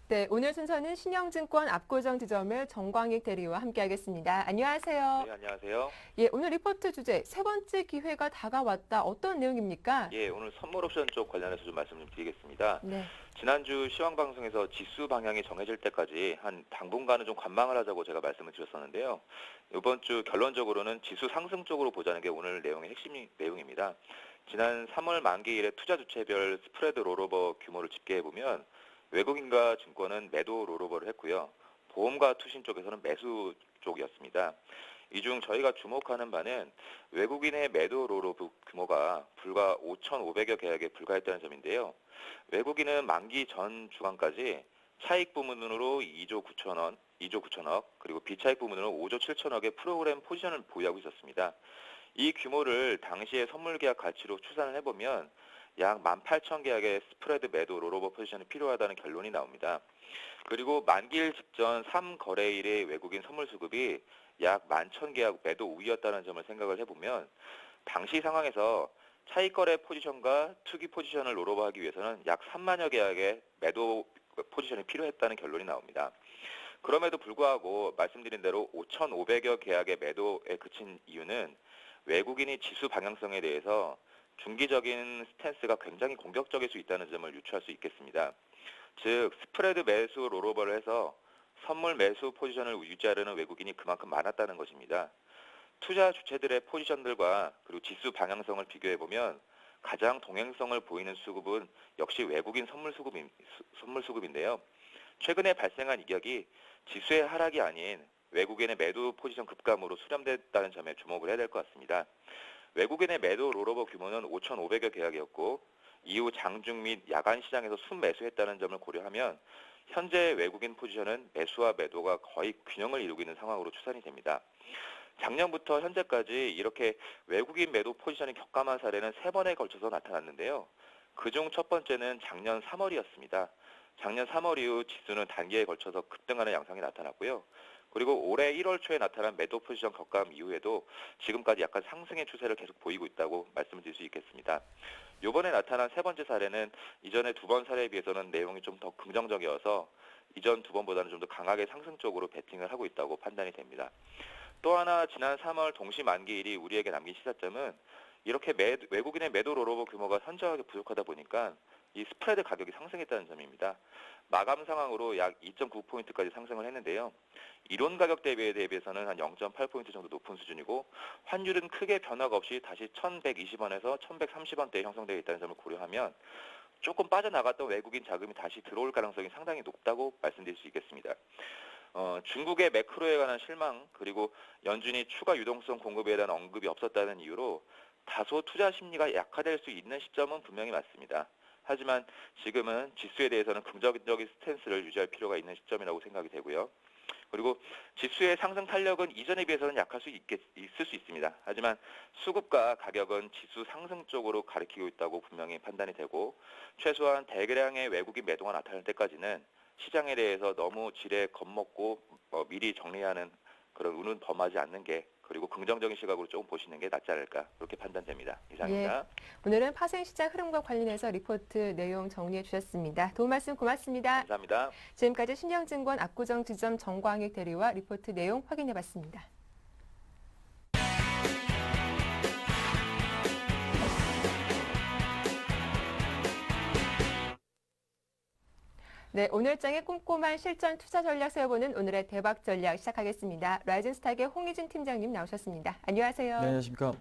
Speaker 1: 네, 오늘 순서는 신영증권 압구정 지점의 정광익 대리와 함께하겠습니다. 안녕하세요.
Speaker 4: 네, 안녕하세요.
Speaker 1: 예, 오늘 리포트 주제 세 번째 기회가 다가왔다. 어떤 내용입니까?
Speaker 4: 예, 오늘 선물 옵션 쪽 관련해서 좀 말씀 좀 드리겠습니다.
Speaker 1: 네.
Speaker 4: 지난주 시황방송에서 지수 방향이 정해질 때까지 한 당분간은 좀 관망을 하자고 제가 말씀을 드렸었는데요. 이번 주 결론적으로는 지수 상승 쪽으로 보자는 게 오늘 내용의 핵심 내용입니다. 지난 3월 만기일에 투자 주체별 스프레드 롤오버 규모를 집계해보면 외국인과 증권은 매도 롤오버를 했고요. 보험과 투신 쪽에서는 매수 쪽이었습니다. 이 중 저희가 주목하는 바는 외국인의 매도 롤오버 규모가 불과 5,500여 계약에 불과했다는 점인데요. 외국인은 만기 전 주간까지 차익 부문으로 2조 9천억, 그리고 비차익 부문으로 5조 7천억의 프로그램 포지션을 보유하고 있었습니다. 이 규모를 당시의 선물 계약 가치로 추산을 해보면 약 18,000계약의 스프레드 매도 롤오버 포지션이 필요하다는 결론이 나옵니다. 그리고 만기일 직전 3거래일의 외국인 선물 수급이 약 11,000계약 매도 우위였다는 점을 생각을 해보면 당시 상황에서 차익거래 포지션과 투기 포지션을 롤오버하기 위해서는 약 3만여 계약의 매도 포지션이 필요했다는 결론이 나옵니다. 그럼에도 불구하고 말씀드린 대로 5,500여 계약의 매도에 그친 이유는 외국인이 지수 방향성에 대해서 중기적인 스탠스가 굉장히 공격적일 수 있다는 점을 유추할 수 있겠습니다. 즉 스프레드 매수 롤오버를 해서 선물 매수 포지션을 유지하려는 외국인이 그만큼 많았다는 것입니다. 투자 주체들의 포지션들과 그리고 지수 방향성을 비교해보면 가장 동행성을 보이는 수급은 역시 외국인 선물 수급인데요. 최근에 발생한 이격이 지수의 하락이 아닌 외국인의 매도 포지션 급감으로 수렴됐다는 점에 주목을 해야 될 것 같습니다. 외국인의 매도 롤오버 규모는 5,500여 계약이었고 이후 장중 및 야간 시장에서 순매수했다는 점을 고려하면 현재 외국인 포지션은 매수와 매도가 거의 균형을 이루고 있는 상황으로 추산이 됩니다. 작년부터 현재까지 이렇게 외국인 매도 포지션이 격감한 사례는 3번에 걸쳐서 나타났는데요. 그중 첫 번째는 작년 3월이었습니다. 작년 3월 이후 지수는 단기에 걸쳐서 급등하는 양상이 나타났고요. 그리고 올해 1월 초에 나타난 매도 포지션 격감 이후에도 지금까지 약간 상승의 추세를 계속 보이고 있다고 말씀을 드릴 수 있겠습니다. 이번에 나타난 세 번째 사례는 이전의 두 번 사례에 비해서는 내용이 좀 더 긍정적이어서 이전 두 번보다는 좀 더 강하게 상승 쪽으로 베팅을 하고 있다고 판단이 됩니다. 또 하나 지난 3월 동시 만기일이 우리에게 남긴 시사점은 이렇게 외국인의 매도 롤오버 규모가 현저하게 부족하다 보니까 이 스프레드 가격이 상승했다는 점입니다. 마감 상황으로 약 2.9포인트까지 상승을 했는데요. 이론 가격 대비해서는 한 0.8포인트 정도 높은 수준이고 환율은 크게 변화가 없이 다시 1,120원에서 1,130원대에 형성되어 있다는 점을 고려하면 조금 빠져나갔던 외국인 자금이 다시 들어올 가능성이 상당히 높다고 말씀드릴 수 있겠습니다. 중국의 매크로에 관한 실망 그리고 연준이 추가 유동성 공급에 대한 언급이 없었다는 이유로 다소 투자 심리가 약화될 수 있는 시점은 분명히 맞습니다. 하지만 지금은 지수에 대해서는 긍정적인 스탠스를 유지할 필요가 있는 시점이라고 생각이 되고요. 그리고 지수의 상승 탄력은 이전에 비해서는 약할 수 있을 수 있습니다. 하지만 수급과 가격은 지수 상승 쪽으로 가리키고 있다고 분명히 판단이 되고 최소한 대량의 외국인 매도가 나타날 때까지는 시장에 대해서 너무 지레 겁먹고 미리 정리하는 그런 운은 범하지 않는 게 그리고 긍정적인 시각으로 조금 보시는 게 낫지 않을까 그렇게 판단됩니다. 이상입니다.
Speaker 1: 예, 오늘은 파생시장 흐름과 관련해서 리포트 내용 정리해 주셨습니다. 도움 말씀 고맙습니다.
Speaker 4: 감사합니다.
Speaker 1: 지금까지 신영증권 압구정 지점 정광익 대리와 리포트 내용 확인해 봤습니다. 네, 오늘장의 꼼꼼한 실전 투자 전략 세워보는 오늘의 대박 전략 시작하겠습니다. 라이즌스탁의 홍희진 팀장님 나오셨습니다. 안녕하세요.
Speaker 5: 네, 안녕하십니까.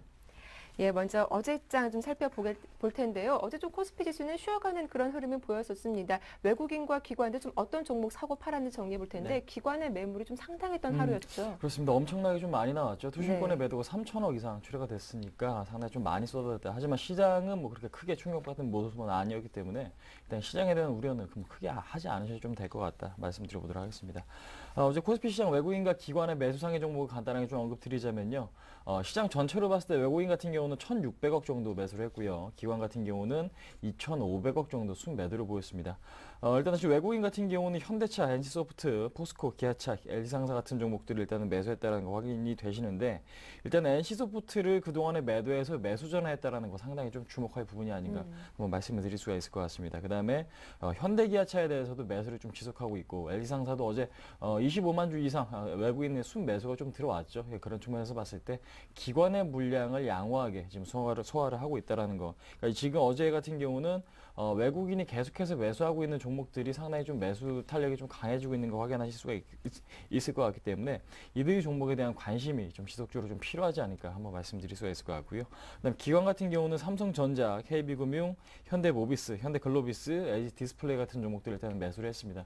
Speaker 1: 예, 먼저 어제장 좀 살펴볼 텐데요. 어제 좀 코스피 지수는 쉬어가는 그런 흐름이 보였었습니다. 외국인과 기관들 좀 어떤 종목 사고 팔았는지 정리해 볼 텐데
Speaker 5: 네.
Speaker 1: 기관의 매물이 좀 상당했던 하루였죠.
Speaker 5: 그렇습니다. 엄청나게 좀 많이 나왔죠. 투신권의
Speaker 1: 네.
Speaker 5: 매도가 3천억 이상 출회가 됐으니까 상당히 좀 많이 쏟아졌다. 하지만 시장은 뭐 그렇게 크게 충격받은 모습은 아니었기 때문에 일단 시장에 대한 우려는 그럼 크게 하지 않으셔도 좀 될 것 같다 말씀드려보도록 하겠습니다. 어제 코스피 시장 외국인과 기관의 매수상의 종목을 간단하게 좀 언급드리자면요. 시장 전체로 봤을 때 외국인 같은 경우는 1,600억 정도 매수를 했고요. 기관 같은 경우는 2,500억 정도 순매도를 보였습니다. 일단 지금 외국인 같은 경우는 현대차, NC소프트, 포스코, 기아차, LG상사 같은 종목들을 일단은 매수했다는 거 확인이 되시는데 일단 NC소프트를 그동안에 매도해서 매수 전환했다는 거 상당히 좀 주목할 부분이 아닌가 한번 말씀을 드릴 수가 있을 것 같습니다. 그다음에 현대기아차에 대해서도 매수를 좀 지속하고 있고 LG상사도 어제 25만 주 이상 외국인의 순매수가 좀 들어왔죠. 그런 측면에서 봤을 때 기관의 물량을 양호하게 지금 소화를 하고 있다는 거. 그러니까 지금 어제 같은 경우는 외국인이 계속해서 매수하고 있는 종목들이 상당히 좀 매수 탄력이 좀 강해지고 있는 거 확인하실 수가 있을 것 같기 때문에 이들의 종목에 대한 관심이 좀 지속적으로 좀 필요하지 않을까 한번 말씀드릴 수가 있을 것 같고요. 그다음 기관 같은 경우는 삼성전자, KB금융, 현대모비스, 현대글로비스, LG디스플레이 같은 종목들 일단 매수를 했습니다.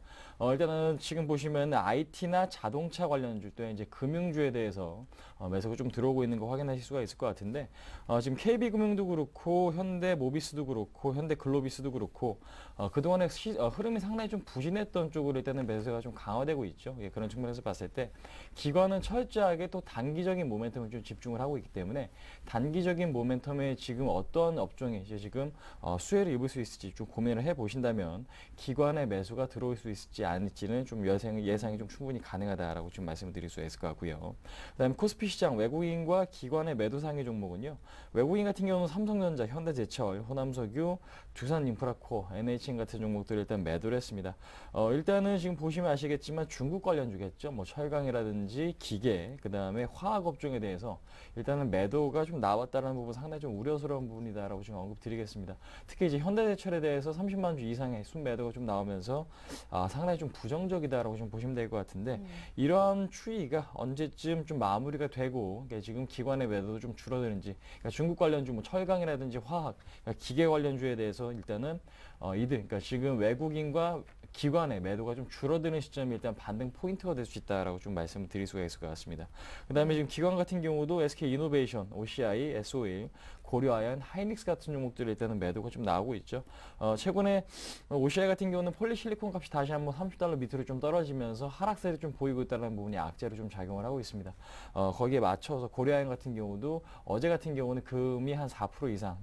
Speaker 5: 일단은 지금 보시면 IT나 자동차 관련주 또 이제 금융주에 대해서 매수가 좀 들어오고 있는 거 확인하실 수가 있을 것 같은데 지금 KB금융도 그렇고 현대모비스도 그렇고 현대글로비스도 그렇고 그동안에 흐름이 상당히 좀 부진했던 쪽으로 일단은 매수가 좀 강화되고 있죠. 예, 그런 측면에서 봤을 때 기관은 철저하게 또 단기적인 모멘텀을 좀 집중을 하고 있기 때문에 단기적인 모멘텀에 지금 어떤 업종이 이제 지금 수혜를 입을 수 있을지 좀 고민을 해보신다면 기관의 매수가 들어올 수 있을지 아닐지는 좀 예상이 좀 충분히 가능하다라고 좀 말씀을 드릴 수 있을 것 같고요. 그다음에 코스피 시장 외국인과 기관의 매도 상위 종목은요. 외국인 같은 경우는 삼성전자, 현대제철, 호남석유, 두산인프라코어, NHN 같은 종목들을 일단 매도를 했습니다. 일단은 지금 보시면 아시겠지만 중국 관련주겠죠. 뭐 철강이라든지 기계, 그 다음에 화학 업종에 대해서 일단은 매도가 좀 나왔다는 부분 상당히 좀 우려스러운 부분이다라고 지금 언급드리겠습니다. 특히 이제 현대제철에 대해서 30만 주 이상의 순매도가 좀 나오면서 상당히 좀 부정적이다라고 좀 보시면 될 것 같은데 이러한 추이가 언제쯤 좀 마무리가 되고 지금 기관의 매도도 좀 줄어드는지 그러니까 중국 관련주 뭐 철강이라든지 화학, 그러니까 기계 관련주에 대해서 일단은 그러니까 지금 외국인과 기관의 매도가 좀 줄어드는 시점이 일단 반등 포인트가 될 수 있다라고 좀 말씀을 드릴 수가 있을 것 같습니다. 그다음에 지금 기관 같은 경우도 SK이노베이션, OCI, SO일, 고려아연, 하이닉스 같은 종목들이 일단은 매도가 좀 나오고 있죠. 최근에 OCI 같은 경우는 폴리실리콘 값이 다시 한번 $30 밑으로 좀 떨어지면서 하락세를 좀 보이고 있다는 부분이 악재로 좀 작용을 하고 있습니다. 거기에 맞춰서 고려아연 같은 경우도 어제 같은 경우는 금이 한 4% 이상,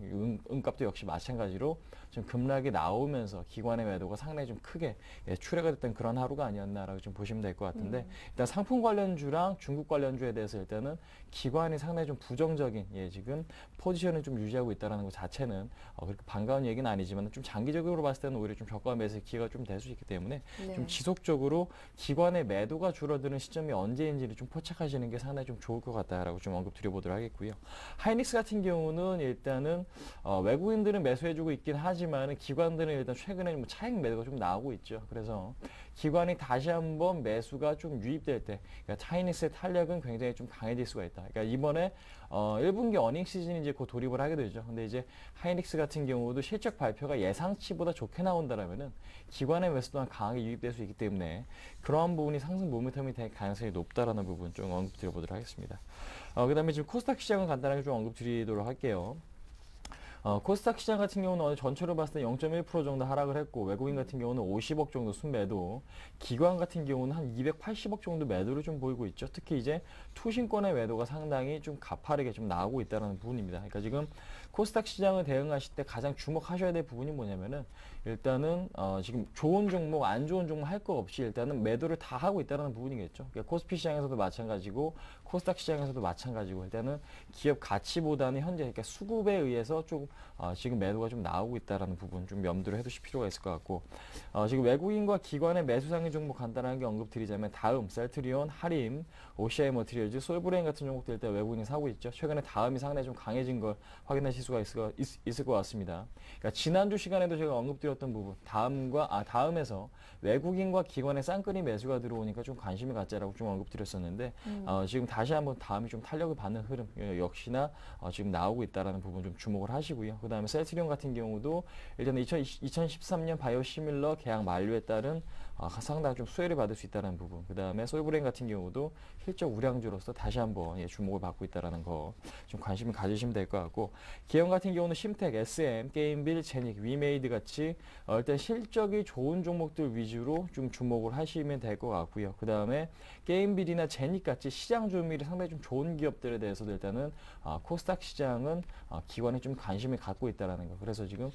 Speaker 5: 은값도 역시 마찬가지로 좀 급락이 나오면서 기관의 매도가 상당히 좀 크게 출회가 됐던 그런 하루가 아니었나라고 좀 보시면 될 것 같은데 일단 상품 관련주랑 중국 관련주에 대해서 일단은 기관이 상당히 좀 부정적인 지금 포지션을 좀 유지하고 있다는 것 자체는 그렇게 반가운 얘기는 아니지만 좀 장기적으로 봤을 때는 오히려 좀 저가 매수의 기회가 좀 될 수 있기 때문에
Speaker 1: 네.
Speaker 5: 좀 지속적으로 기관의 매도가 줄어드는 시점이 언제인지를 좀 포착하시는 게 상당히 좀 좋을 것 같다라고 좀 언급드려보도록 하겠고요. 하이닉스 같은 경우는 일단은 외국인들은 매수해주고 있긴 하지만 기관들은 일단 최근에 뭐 차익 매도가 좀 나오고 있죠. 그래서 기관이 다시 한번 매수가 좀 유입될 때 그러니까 하이닉스의 탄력은 굉장히 좀 강해질 수가 있다. 그러니까 이번에 1분기 어닝 시즌이 이제 곧 돌입을 하게 되죠. 근데 이제 하이닉스 같은 경우도 실적 발표가 예상치보다 좋게 나온다라면은 기관의 매수 또한 강하게 유입될 수 있기 때문에 그러한 부분이 상승 모멘텀이 될 가능성이 높다라는 부분 좀 언급드려보도록 하겠습니다. 그다음에 지금 코스닥 시장은 간단하게 좀 언급드리도록 할게요. 코스닥 시장 같은 경우는 오늘 전체로 봤을 때 0.1% 정도 하락을 했고 외국인 같은 경우는 50억 정도 순매도, 기관 같은 경우는 한 280억 정도 매도를 좀 보이고 있죠. 특히 이제 투신권의 매도가 상당히 좀 가파르게 좀 나오고 있다는 부분입니다. 그러니까 지금 코스닥 시장을 대응하실 때 가장 주목하셔야 될 부분이 뭐냐면은 일단은 지금 좋은 종목, 안 좋은 종목 할 거 없이 일단은 매도를 다 하고 있다는 부분이겠죠. 그러니까 코스피 시장에서도 마찬가지고 코스닥 시장에서도 마찬가지고 일단은 기업 가치보다는 현재 그러니까 수급에 의해서 좀 지금 매도가 좀 나오고 있다는 부분 좀 염두를 해두실 필요가 있을 것 같고 지금 외국인과 기관의 매수상의 종목 간단하게 언급드리자면 다음, 셀트리온, 하림, OCI 머티리얼즈, 솔브레인 같은 종목들 일단 외국인이 사고 있죠. 최근에 다음이 상당히 좀 강해진 걸 확인하실 아실 수가 있을 것 같습니다. 그러니까 지난주 시간에도 제가 언급드렸던 부분, 다음에서 외국인과 기관의 쌍끌이 매수가 들어오니까 좀 관심을 갖자라고 좀 언급드렸었는데 지금 다시 한번 다음이 좀 탄력을 받는 흐름 역시나 지금 나오고 있다라는 부분 좀 주목을 하시고요. 그 다음에 셀트리온 같은 경우도 일단 2013년 바이오시밀러 계약 만료에 따른 상당히 좀 수혜를 받을 수 있다는 부분. 그 다음에 솔브레인 같은 경우도 실적 우량주로서 다시 한번 주목을 받고 있다는 거 좀 관심을 가지시면 될 것 같고, 기업 같은 경우는 심텍, SM, 게임빌, 제닉, 위메이드 같이 일단 실적이 좋은 종목들 위주로 좀 주목을 하시면 될 것 같고요. 그 다음에 게임빌이나 제닉 같이 시장 조밀이 상당히 좀 좋은 기업들에 대해서도 일단은 코스닥 시장은 기관이 좀 관심을 갖고 있다는 거. 그래서 지금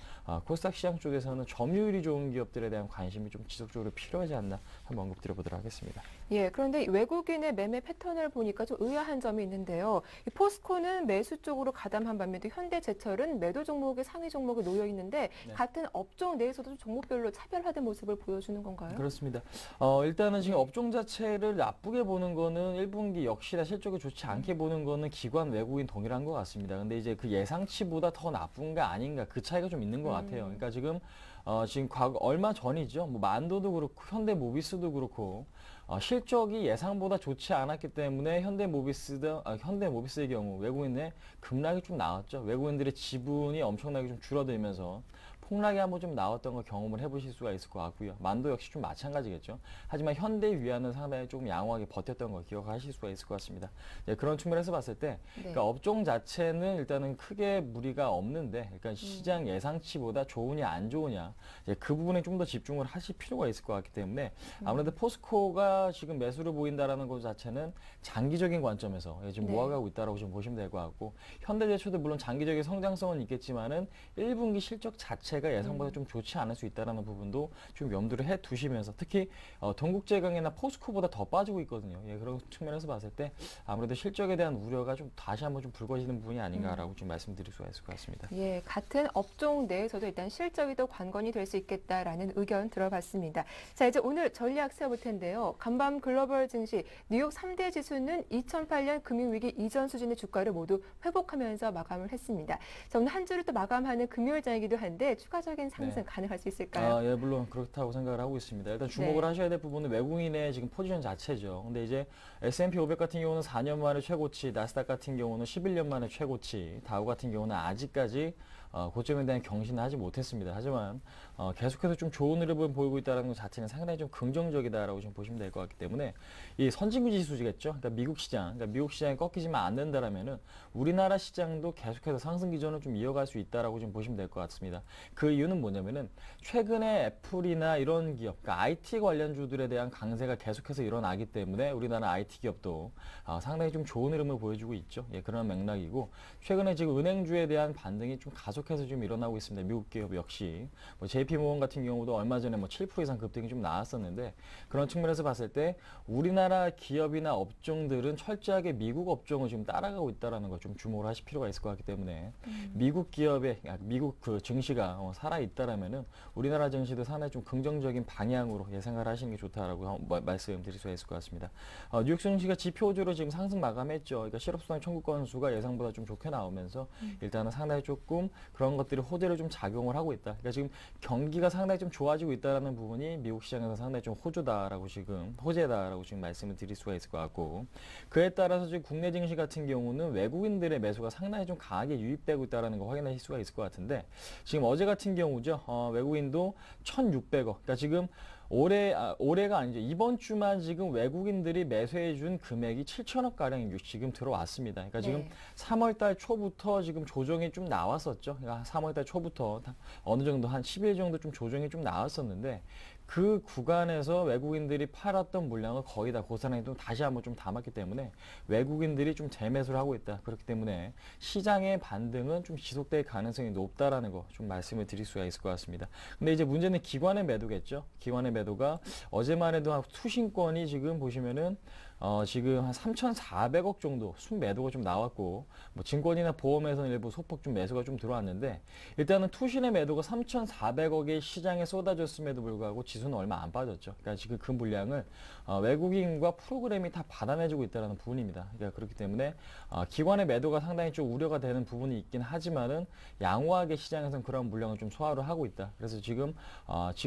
Speaker 5: 코스닥 시장 쪽에서는 점유율이 좋은 기업들에 대한 관심이 좀 지속적으로 필요하지 않나 한번 언급드려보도록 하겠습니다.
Speaker 1: 예, 그런데 외국인의 매매 패턴을 보니까 좀 의아한 점이 있는데요. 이 포스코는 매수 쪽으로 가담한 반면에 현대제철은 매도 종목의 상위 종목에 놓여 있는데
Speaker 5: 네.
Speaker 1: 같은 업종 내에서도 좀 종목별로 차별화된 모습을 보여주는 건가요?
Speaker 5: 그렇습니다. 일단은 지금 업종 자체를 나쁘게 보는 거는 1분기 역시나 실적이 좋지 않게 보는 거는 기관 외국인 동일한 것 같습니다. 근데 이제 그 예상치보다 더 나쁜가 아닌가 그 차이가 좀 있는 것 같아요. 그러니까 지금 얼마 전이죠. 뭐 만도도 그렇고 현대모비스도 그렇고 실적이 예상보다 좋지 않았기 때문에 현대모비스의 경우 외국인의 급락이 좀 나왔죠. 외국인들의 지분이 엄청나게 좀 줄어들면서 폭락이 한번 좀 나왔던 걸 경험을 해보실 수가 있을 것 같고요. 만도 역시 좀 마찬가지겠죠. 하지만 현대위안은 상당히 조금 양호하게 버텼던 걸 기억하실 수가 있을 것 같습니다. 그런 측면에서 봤을 때 그러니까 업종 자체는 일단은 크게 무리가 없는데 그러니까 시장 예상치보다 좋으냐 안 좋으냐 그 부분에 좀 더 집중을 하실 필요가 있을 것 같기 때문에 아무래도 포스코가 지금 매수를 보인다라는 것 자체는 장기적인 관점에서 지금 모아가고 있다라고 좀 보시면 될 것 같고, 현대제철도 물론 장기적인 성장성은 있겠지만은 1분기 실적 자체가 예상보다 좀 좋지 않을 수 있다는 부분도 좀 염두를 해 두시면서 특히 동국제강이나 포스코보다 더 빠지고 있거든요. 그런 측면에서 봤을 때 아무래도 실적에 대한 우려가 좀 다시 한번 좀 불거지는 부분이 아닌가라고 좀 말씀드릴 수가 있을 것 같습니다.
Speaker 1: 예, 같은 업종 내에서도 일단 실적이 더 관건이 될 수 있겠다라는 의견 들어봤습니다. 자, 이제 오늘 전략 세워볼 텐데요. 간밤 글로벌 증시 뉴욕 3대 지수는 2008년 금융위기 이전 수준의 주가를 모두 회복하면서 마감을 했습니다. 자, 오늘 한 주를 또 마감하는 금요일장이기도 한데 추가적인 상승 가능할 수 있을까요?
Speaker 5: 물론 그렇다고 생각을 하고 있습니다. 일단 주목을 하셔야 될 부분은 외국인의 지금 포지션 자체죠. 근데 이제 S&P 500 같은 경우는 4년 만에 최고치, 나스닥 같은 경우는 11년 만에 최고치, 다우 같은 경우는 아직까지 고점에 대한 경신을 하지 못했습니다. 하지만 계속해서 좀 좋은 흐름을 보이고 있다는 것 자체는 상당히 좀 긍정적이다라고 좀 보시면 될 것 같기 때문에 이 선진국 지수겠죠. 그러니까 미국 시장이 꺾이지만 않는다라면은 우리나라 시장도 계속해서 상승 기전을 좀 이어갈 수 있다라고 좀 보시면 될 것 같습니다. 그 이유는 뭐냐면은 최근에 애플이나 이런 기업, 그러니까 IT 관련주들에 대한 강세가 계속해서 일어나기 때문에 우리나라 IT 기업도 상당히 좀 좋은 흐름을 보여주고 있죠. 그런 맥락이고, 최근에 지금 은행주에 대한 반등이 좀 가속해서 좀 일어나고 있습니다. 미국 기업 역시 JP모건 같은 경우도 얼마 전에 7% 이상 급등이 좀 나왔었는데, 그런 측면에서 봤을 때 우리나라 기업이나 업종들은 철저하게 미국 업종을 지금 따라가고 있다는 걸 좀 주목을 하실 필요가 있을 것 같기 때문에 미국 그 증시가 살아 있다라면은 우리나라 증시도 상당히 좀 긍정적인 방향으로 예상을 하시는 게 좋다라고 말씀드릴 수 있을 것 같습니다. 뉴욕 증시가 지표주로 지금 상승 마감했죠. 그러니까 실업수당 청구 건수가 예상보다 좀 좋게 나오면서 일단은 상당히 조금 그런 것들이 호재를 좀 작용을 하고 있다. 그러니까 지금 경기가 상당히 좀 좋아지고 있다는 부분이 미국 시장에서 상당히 좀 호재다라고 지금 말씀을 드릴 수가 있을 것 같고, 그에 따라서 지금 국내 증시 같은 경우는 외국인들의 매수가 상당히 좀 강하게 유입되고 있다는 거 확인하실 수가 있을 것 같은데, 지금 어제 같은 경우죠. 외국인도 1,600억. 그러니까 지금 올해가 아니죠. 이번 주만 지금 외국인들이 매수해준 금액이 7천억 가량 지금 들어왔습니다. 그러니까 지금 3월달 초부터 지금 조정이 좀 나왔었죠. 그러니까 3월달 초부터 어느 정도 한 10일 정도 좀 조정이 좀 나왔었는데, 그 구간에서 외국인들이 팔았던 물량을 거의 다 고스란히 또 다시 한번 좀 담았기 때문에 외국인들이 좀 재매수를 하고 있다. 그렇기 때문에 시장의 반등은 좀 지속될 가능성이 높다라는 거 좀 말씀을 드릴 수가 있을 것 같습니다. 근데 이제 문제는 기관의 매도겠죠. 기관의 매도가 어제만 해도 한 투신권이 지금 보시면은 지금 한 3,400억 정도 순매도가 좀 나왔고, 증권이나 보험에서는 일부 소폭 좀 매수가 좀 들어왔는데, 일단은 투신의 매도가 3,400억의 시장에 쏟아졌음에도 불구하고 지수는 얼마 안 빠졌죠. 그러니까 지금 그 물량을 외국인과 프로그램이 다 받아내주고 있다는 부분입니다. 그러니까 그렇기 때문에 기관의 매도가 상당히 좀 우려가 되는 부분이 있긴 하지만은 양호하게 시장에서는 그런 물량을 좀 소화를 하고 있다. 그래서 지금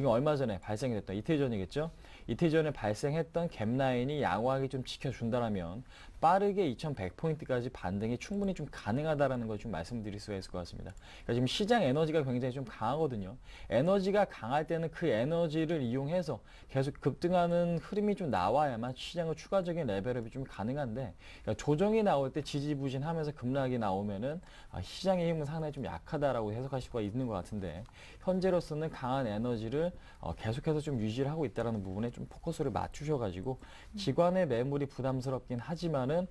Speaker 5: 얼마 전에 발생이 됐던 이틀 전이겠죠. 이틀 전에 발생했던 갭라인이 양호하게 좀 지켜준다라면 빠르게 2100포인트까지 반등이 충분히 좀 가능하다라는 걸 좀 말씀드릴 수가 있을 것 같습니다. 그러니까 지금 시장 에너지가 굉장히 좀 강하거든요. 에너지가 강할 때는 그 에너지를 이용해서 계속 급등하는 흐름이 좀 나와야만 시장의 추가적인 레벨업이 좀 가능한데, 그러니까 조정이 나올 때 지지부진하면서 급락이 나오면은 시장의 힘은 상당히 좀 약하다라고 해석할 수가 있는 것 같은데, 현재로서는 강한 에너지를 계속해서 좀 유지를 하고 있다라는 부분에 좀 포커스를 맞추셔가지고 기관의 매물이 부담스럽긴 하지만은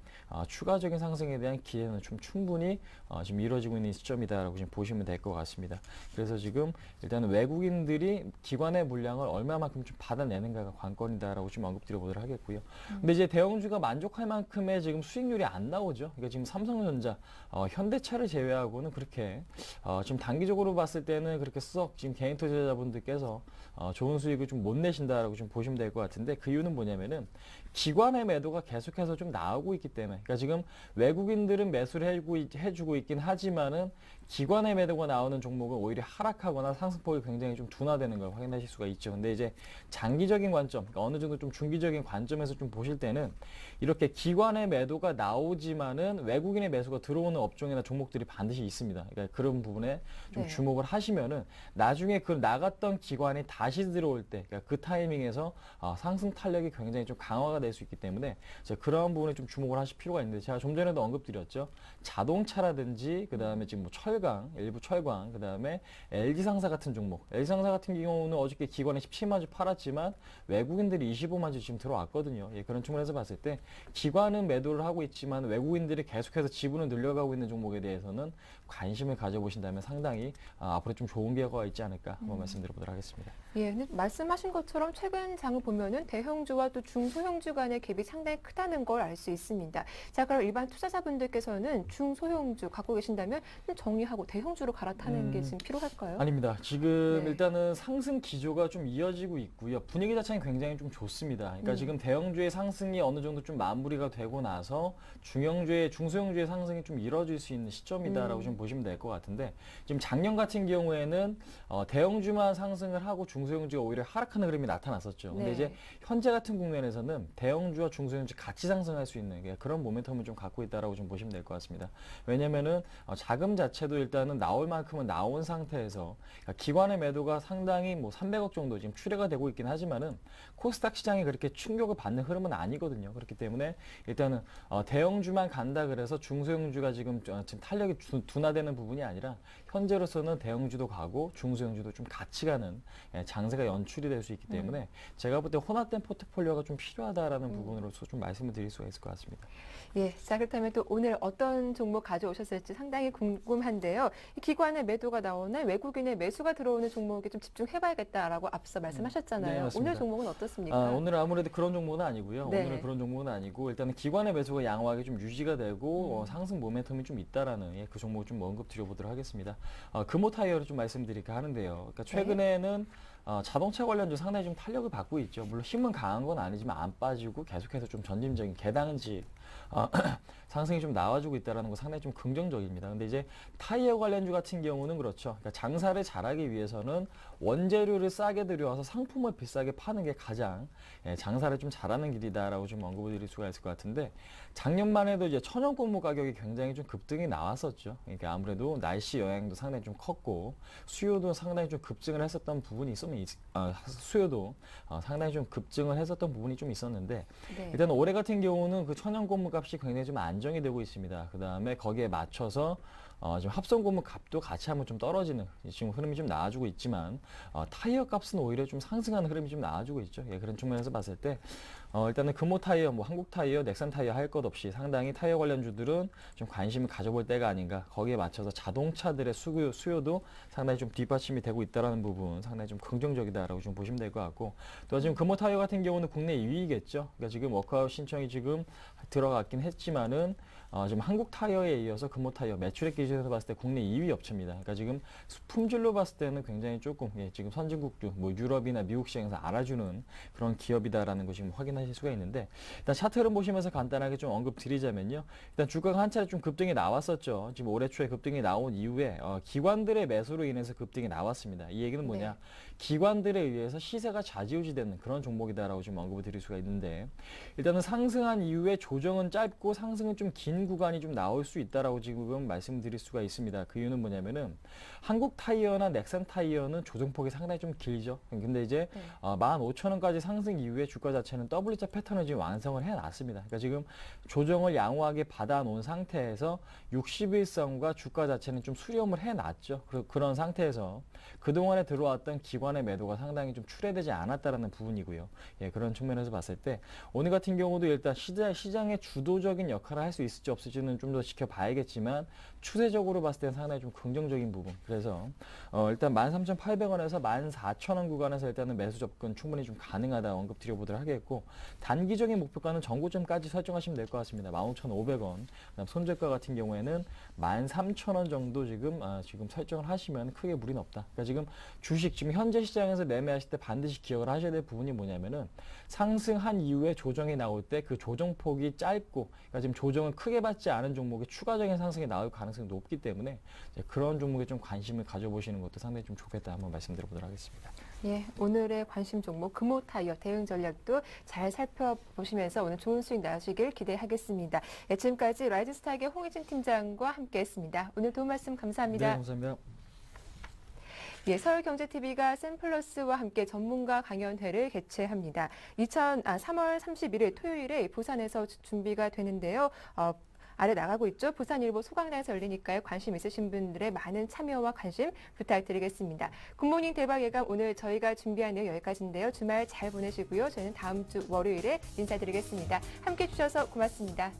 Speaker 5: 추가적인 상승에 대한 기회는 좀 충분히 지금 이루어지고 있는 시점이다라고 지금 보시면 될 것 같습니다. 그래서 지금 일단은 외국인들이 기관의 물량을 얼마만큼 좀 받아내는가가 관건이다라고 좀 언급드려 보도록 하겠고요. 근데 이제 대형주가 만족할 만큼의 지금 수익률이 안 나오죠. 그러니까 지금 삼성전자, 현대차를 제외하고는 그렇게 지금 단기적으로 봤을 때는 그렇게 썩 지금 개인 투자자분들께서 좋은 수익을 좀 못 내신다라고 좀 보시면 될 것 같은데, 그 이유는 뭐냐면은 기관의 매도가 계속해서 좀 나오고 있기 때문에, 그러니까 지금 외국인들은 매수를 해주고 있긴 하지만은 기관의 매도가 나오는 종목은 오히려 하락하거나 상승폭이 굉장히 좀 둔화되는 걸 확인하실 수가 있죠. 근데 이제 장기적인 관점, 그러니까 어느 정도 좀 중기적인 관점에서 좀 보실 때는 이렇게 기관의 매도가 나오지만은 외국인의 매수가 들어오는 업종이나 종목들이 반드시 있습니다. 그러니까 그런 부분에 좀
Speaker 1: 네.
Speaker 5: 주목을 하시면은 나중에 그 나갔던 기관이 다시 들어올 때, 그러니까 그 타이밍에서 상승 탄력이 굉장히 좀 강화가 될 수 있기 때문에 그런 부분에 좀 주목을 하실 필요가 있는데, 제가 좀 전에도 언급드렸죠. 자동차라든지 그다음에 지금 뭐 철강, 일부 철강, 그다음에 LG상사 같은 종목. LG상사 같은 경우는 어저께 기관에 17만 주 팔았지만 외국인들이 25만 주 지금 들어왔거든요. 그런 측면에서 봤을 때 기관은 매도를 하고 있지만 외국인들이 계속해서 지분을 늘려가고 있는 종목에 대해서는 관심을 가져보신다면 상당히 앞으로 좀 좋은 기회가 있지 않을까 한번 말씀드려보도록 하겠습니다.
Speaker 1: 예, 근데 말씀하신 것처럼 최근 장을 보면은 대형주와 또 중소형주 간의 갭이 상당히 크다는 걸 알 수 있습니다. 자, 그럼 일반 투자자분들께서는 중소형주 갖고 계신다면 좀 정리하고 대형주로 갈아타는 게 지금 필요할까요?
Speaker 5: 아닙니다. 지금
Speaker 1: 네.
Speaker 5: 일단은 상승 기조가 좀 이어지고 있고요. 분위기 자체는 굉장히 좀 좋습니다. 그러니까 지금 대형주의 상승이 어느 정도 좀 마무리가 되고 나서 중소형주의 상승이 좀 이뤄질 수 있는 시점이다라고 좀 보시면 될 것 같은데, 지금 작년 같은 경우에는 대형주만 상승을 하고 중소형주가 오히려 하락하는 흐름이 나타났었죠. 근데
Speaker 1: 네.
Speaker 5: 이제 현재 같은 국면에서는 대형주와 중소형주 같이 상승할 수 있는 그런 모멘텀을 좀 갖고 있다라고 좀 보시면 될 것 같습니다. 왜냐면은 자금 자체도 일단은 나올 만큼은 나온 상태에서, 그러니까 기관의 매도가 상당히 뭐 300억 정도 지금 출회가 되고 있긴 하지만은 코스닥 시장이 그렇게 충격을 받는 흐름은 아니거든요. 그렇기 때문에 일단은 대형주만 간다 그래서 중소형주가 지금 탄력이 둔화되는 부분이 아니라 현재로서는 대형주도 가고 중소형주도 좀 같이 가는 장세가 연출이 될 수 있기 때문에 제가 볼 때 혼합된 포트폴리오가 좀 필요하다라는 부분으로서 좀 말씀을 드릴 수가 있을 것 같습니다.
Speaker 1: 예, 자, 그렇다면 또 오늘 어떤 종목 가져오셨을지 상당히 궁금한데요. 이 기관의 매도가 나오는 외국인의 매수가 들어오는 종목에 좀 집중해봐야겠다라고 앞서 말씀하셨잖아요.
Speaker 5: 네, 맞습니다.
Speaker 1: 오늘 종목은 어떻습니까?
Speaker 5: 오늘은 아무래도 그런 종목은 아니고요.
Speaker 1: 네.
Speaker 5: 오늘은 그런 종목은 아니고 일단은 기관의 매수가 양호하게 좀 유지가 되고 상승 모멘텀이 좀 있다라는 그 종목을 좀 언급 드려보도록 하겠습니다. 금호 타이어를 좀 말씀드릴까 하는데요. 그러니까 최근에는 자동차 관련주 상당히 좀 탄력을 받고 있죠. 물론 힘은 강한 건 아니지만 안 빠지고 계속해서 좀 전진적인 계단지 상승이 좀 나와주고 있다는 거 상당히 좀 긍정적입니다. 근데 이제 타이어 관련주 같은 경우는 그렇죠. 그러니까 장사를 잘하기 위해서는 원재료를 싸게 들여와서 상품을 비싸게 파는 게 가장 장사를 좀 잘하는 길이다라고 좀 언급을 드릴 수가 있을 것 같은데, 작년만 해도 이제 천연고무 가격이 굉장히 좀 급등이 나왔었죠. 그러니까 아무래도 날씨 영향도 상당히 좀 컸고 수요도 상당히 좀 급증을 했었던 부분이 수요도 상당히 좀 급증을 했었던 부분이 좀 있었는데,
Speaker 1: 네.
Speaker 5: 일단 올해 같은 경우는 그 천연고무 값이 굉장히 좀 안정이 되고 있습니다. 그 다음에 거기에 맞춰서 지금 합성고무 값도 같이 한번 좀 떨어지는 지금 흐름이 좀 나와주고 있지만 타이어 값은 오히려 좀 상승하는 흐름이 좀 나와주고 있죠. 그런 측면에서 봤을 때 일단은 금호 타이어, 뭐 한국 타이어, 넥산 타이어 할 것 없이 상당히 타이어 관련주들은 좀 관심을 가져볼 때가 아닌가. 거기에 맞춰서 자동차들의 수요도 상당히 좀 뒷받침이 되고 있다라는 부분 상당히 좀 긍정적이다라고 좀 보시면 될 것 같고, 또 지금 금호 타이어 같은 경우는 국내 2위겠죠. 그러니까 지금 워크아웃 신청이 지금 들어갔긴 했지만은 지금 한국 타이어에 이어서 금호 타이어 매출액 기준에서 봤을 때 국내 2위 업체입니다. 그러니까 지금 품질로 봤을 때는 굉장히 조금 지금 선진국주, 뭐 유럽이나 미국 시장에서 알아주는 그런 기업이다라는 거 지금 확인하실 수가 있는데, 일단 차트 흐름 보시면서 간단하게 좀 언급드리자면요. 일단 주가가 한 차례 좀 급등이 나왔었죠. 지금 올해 초에 급등이 나온 이후에 기관들의 매수로 인해서 급등이 나왔습니다. 이 얘기는 뭐냐?
Speaker 1: 네.
Speaker 5: 기관들에 의해서 시세가 좌지우지되는 그런 종목이다라고 좀 언급을 드릴 수가 있는데, 일단은 상승한 이후에 조정은 짧고 상승은 좀 긴 구간이 좀 나올 수 있다라고 지금 말씀드릴 수가 있습니다. 그 이유는 뭐냐면은 한국 타이어나 넥산 타이어는 조정폭이 상당히 좀 길죠. 근데 이제 15,000원까지 상승 이후에 주가 자체는 W자 패턴을 지금 완성을 해놨습니다. 그러니까 지금 조정을 양호하게 받아놓은 상태에서 61선과 주가 자체는 좀 수렴을 해놨죠. 그런 상태에서 그동안에 들어왔던 기관의 매도가 상당히 좀 출회되지 않았다라는 부분이고요. 그런 측면에서 봤을 때 오늘 같은 경우도 일단 시장의 주도적인 역할을 할 수 있을지 없을지는 좀 더 지켜봐야겠지만, 추세적으로 봤을 때는 상당히 좀 긍정적인 부분. 그래서 일단 13,800원에서 14,000원 구간에서 일단은 매수 접근 충분히 좀 가능하다 언급 드려보도록 하겠고, 단기적인 목표가는 전고점까지 설정하시면 될 것 같습니다. 15,500원. 그다음 손절가 같은 경우에는 13,000원 정도 지금 설정을 하시면 크게 무리는 없다. 그러니까 지금 주식 지금 현재 시장에서 매매하실 때 반드시 기억을 하셔야 될 부분이 뭐냐면은, 상승한 이후에 조정이 나올 때 그 조정폭이 짧고, 그러니까 지금 조정을 크게 받지 않은 종목에 추가적인 상승이 나올 가능성이 높기 때문에 이제 그런 종목에 좀 관심을 가져보시는 것도 상당히 좀 좋겠다 한번 말씀드려보도록 하겠습니다.
Speaker 1: 오늘의 관심 종목 금호 타이어 대응 전략도 잘 살펴보시면서 오늘 좋은 수익 나시길 기대하겠습니다. 지금까지 라이즈스탁의 홍희진 팀장과 함께했습니다. 오늘 도움 말씀 감사합니다.
Speaker 5: 네, 감사합니다.
Speaker 1: 서울경제TV가 샘플러스와 함께 전문가 강연회를 개최합니다. 3월 31일 토요일에 부산에서 준비가 되는데요. 아래 나가고 있죠. 부산일보 소강당에서 열리니까요. 관심 있으신 분들의 많은 참여와 관심 부탁드리겠습니다. 굿모닝 대박 예감 오늘 저희가 준비한 내용 여기까지인데요. 주말 잘 보내시고요. 저희는 다음 주 월요일에 인사드리겠습니다. 함께해 주셔서 고맙습니다.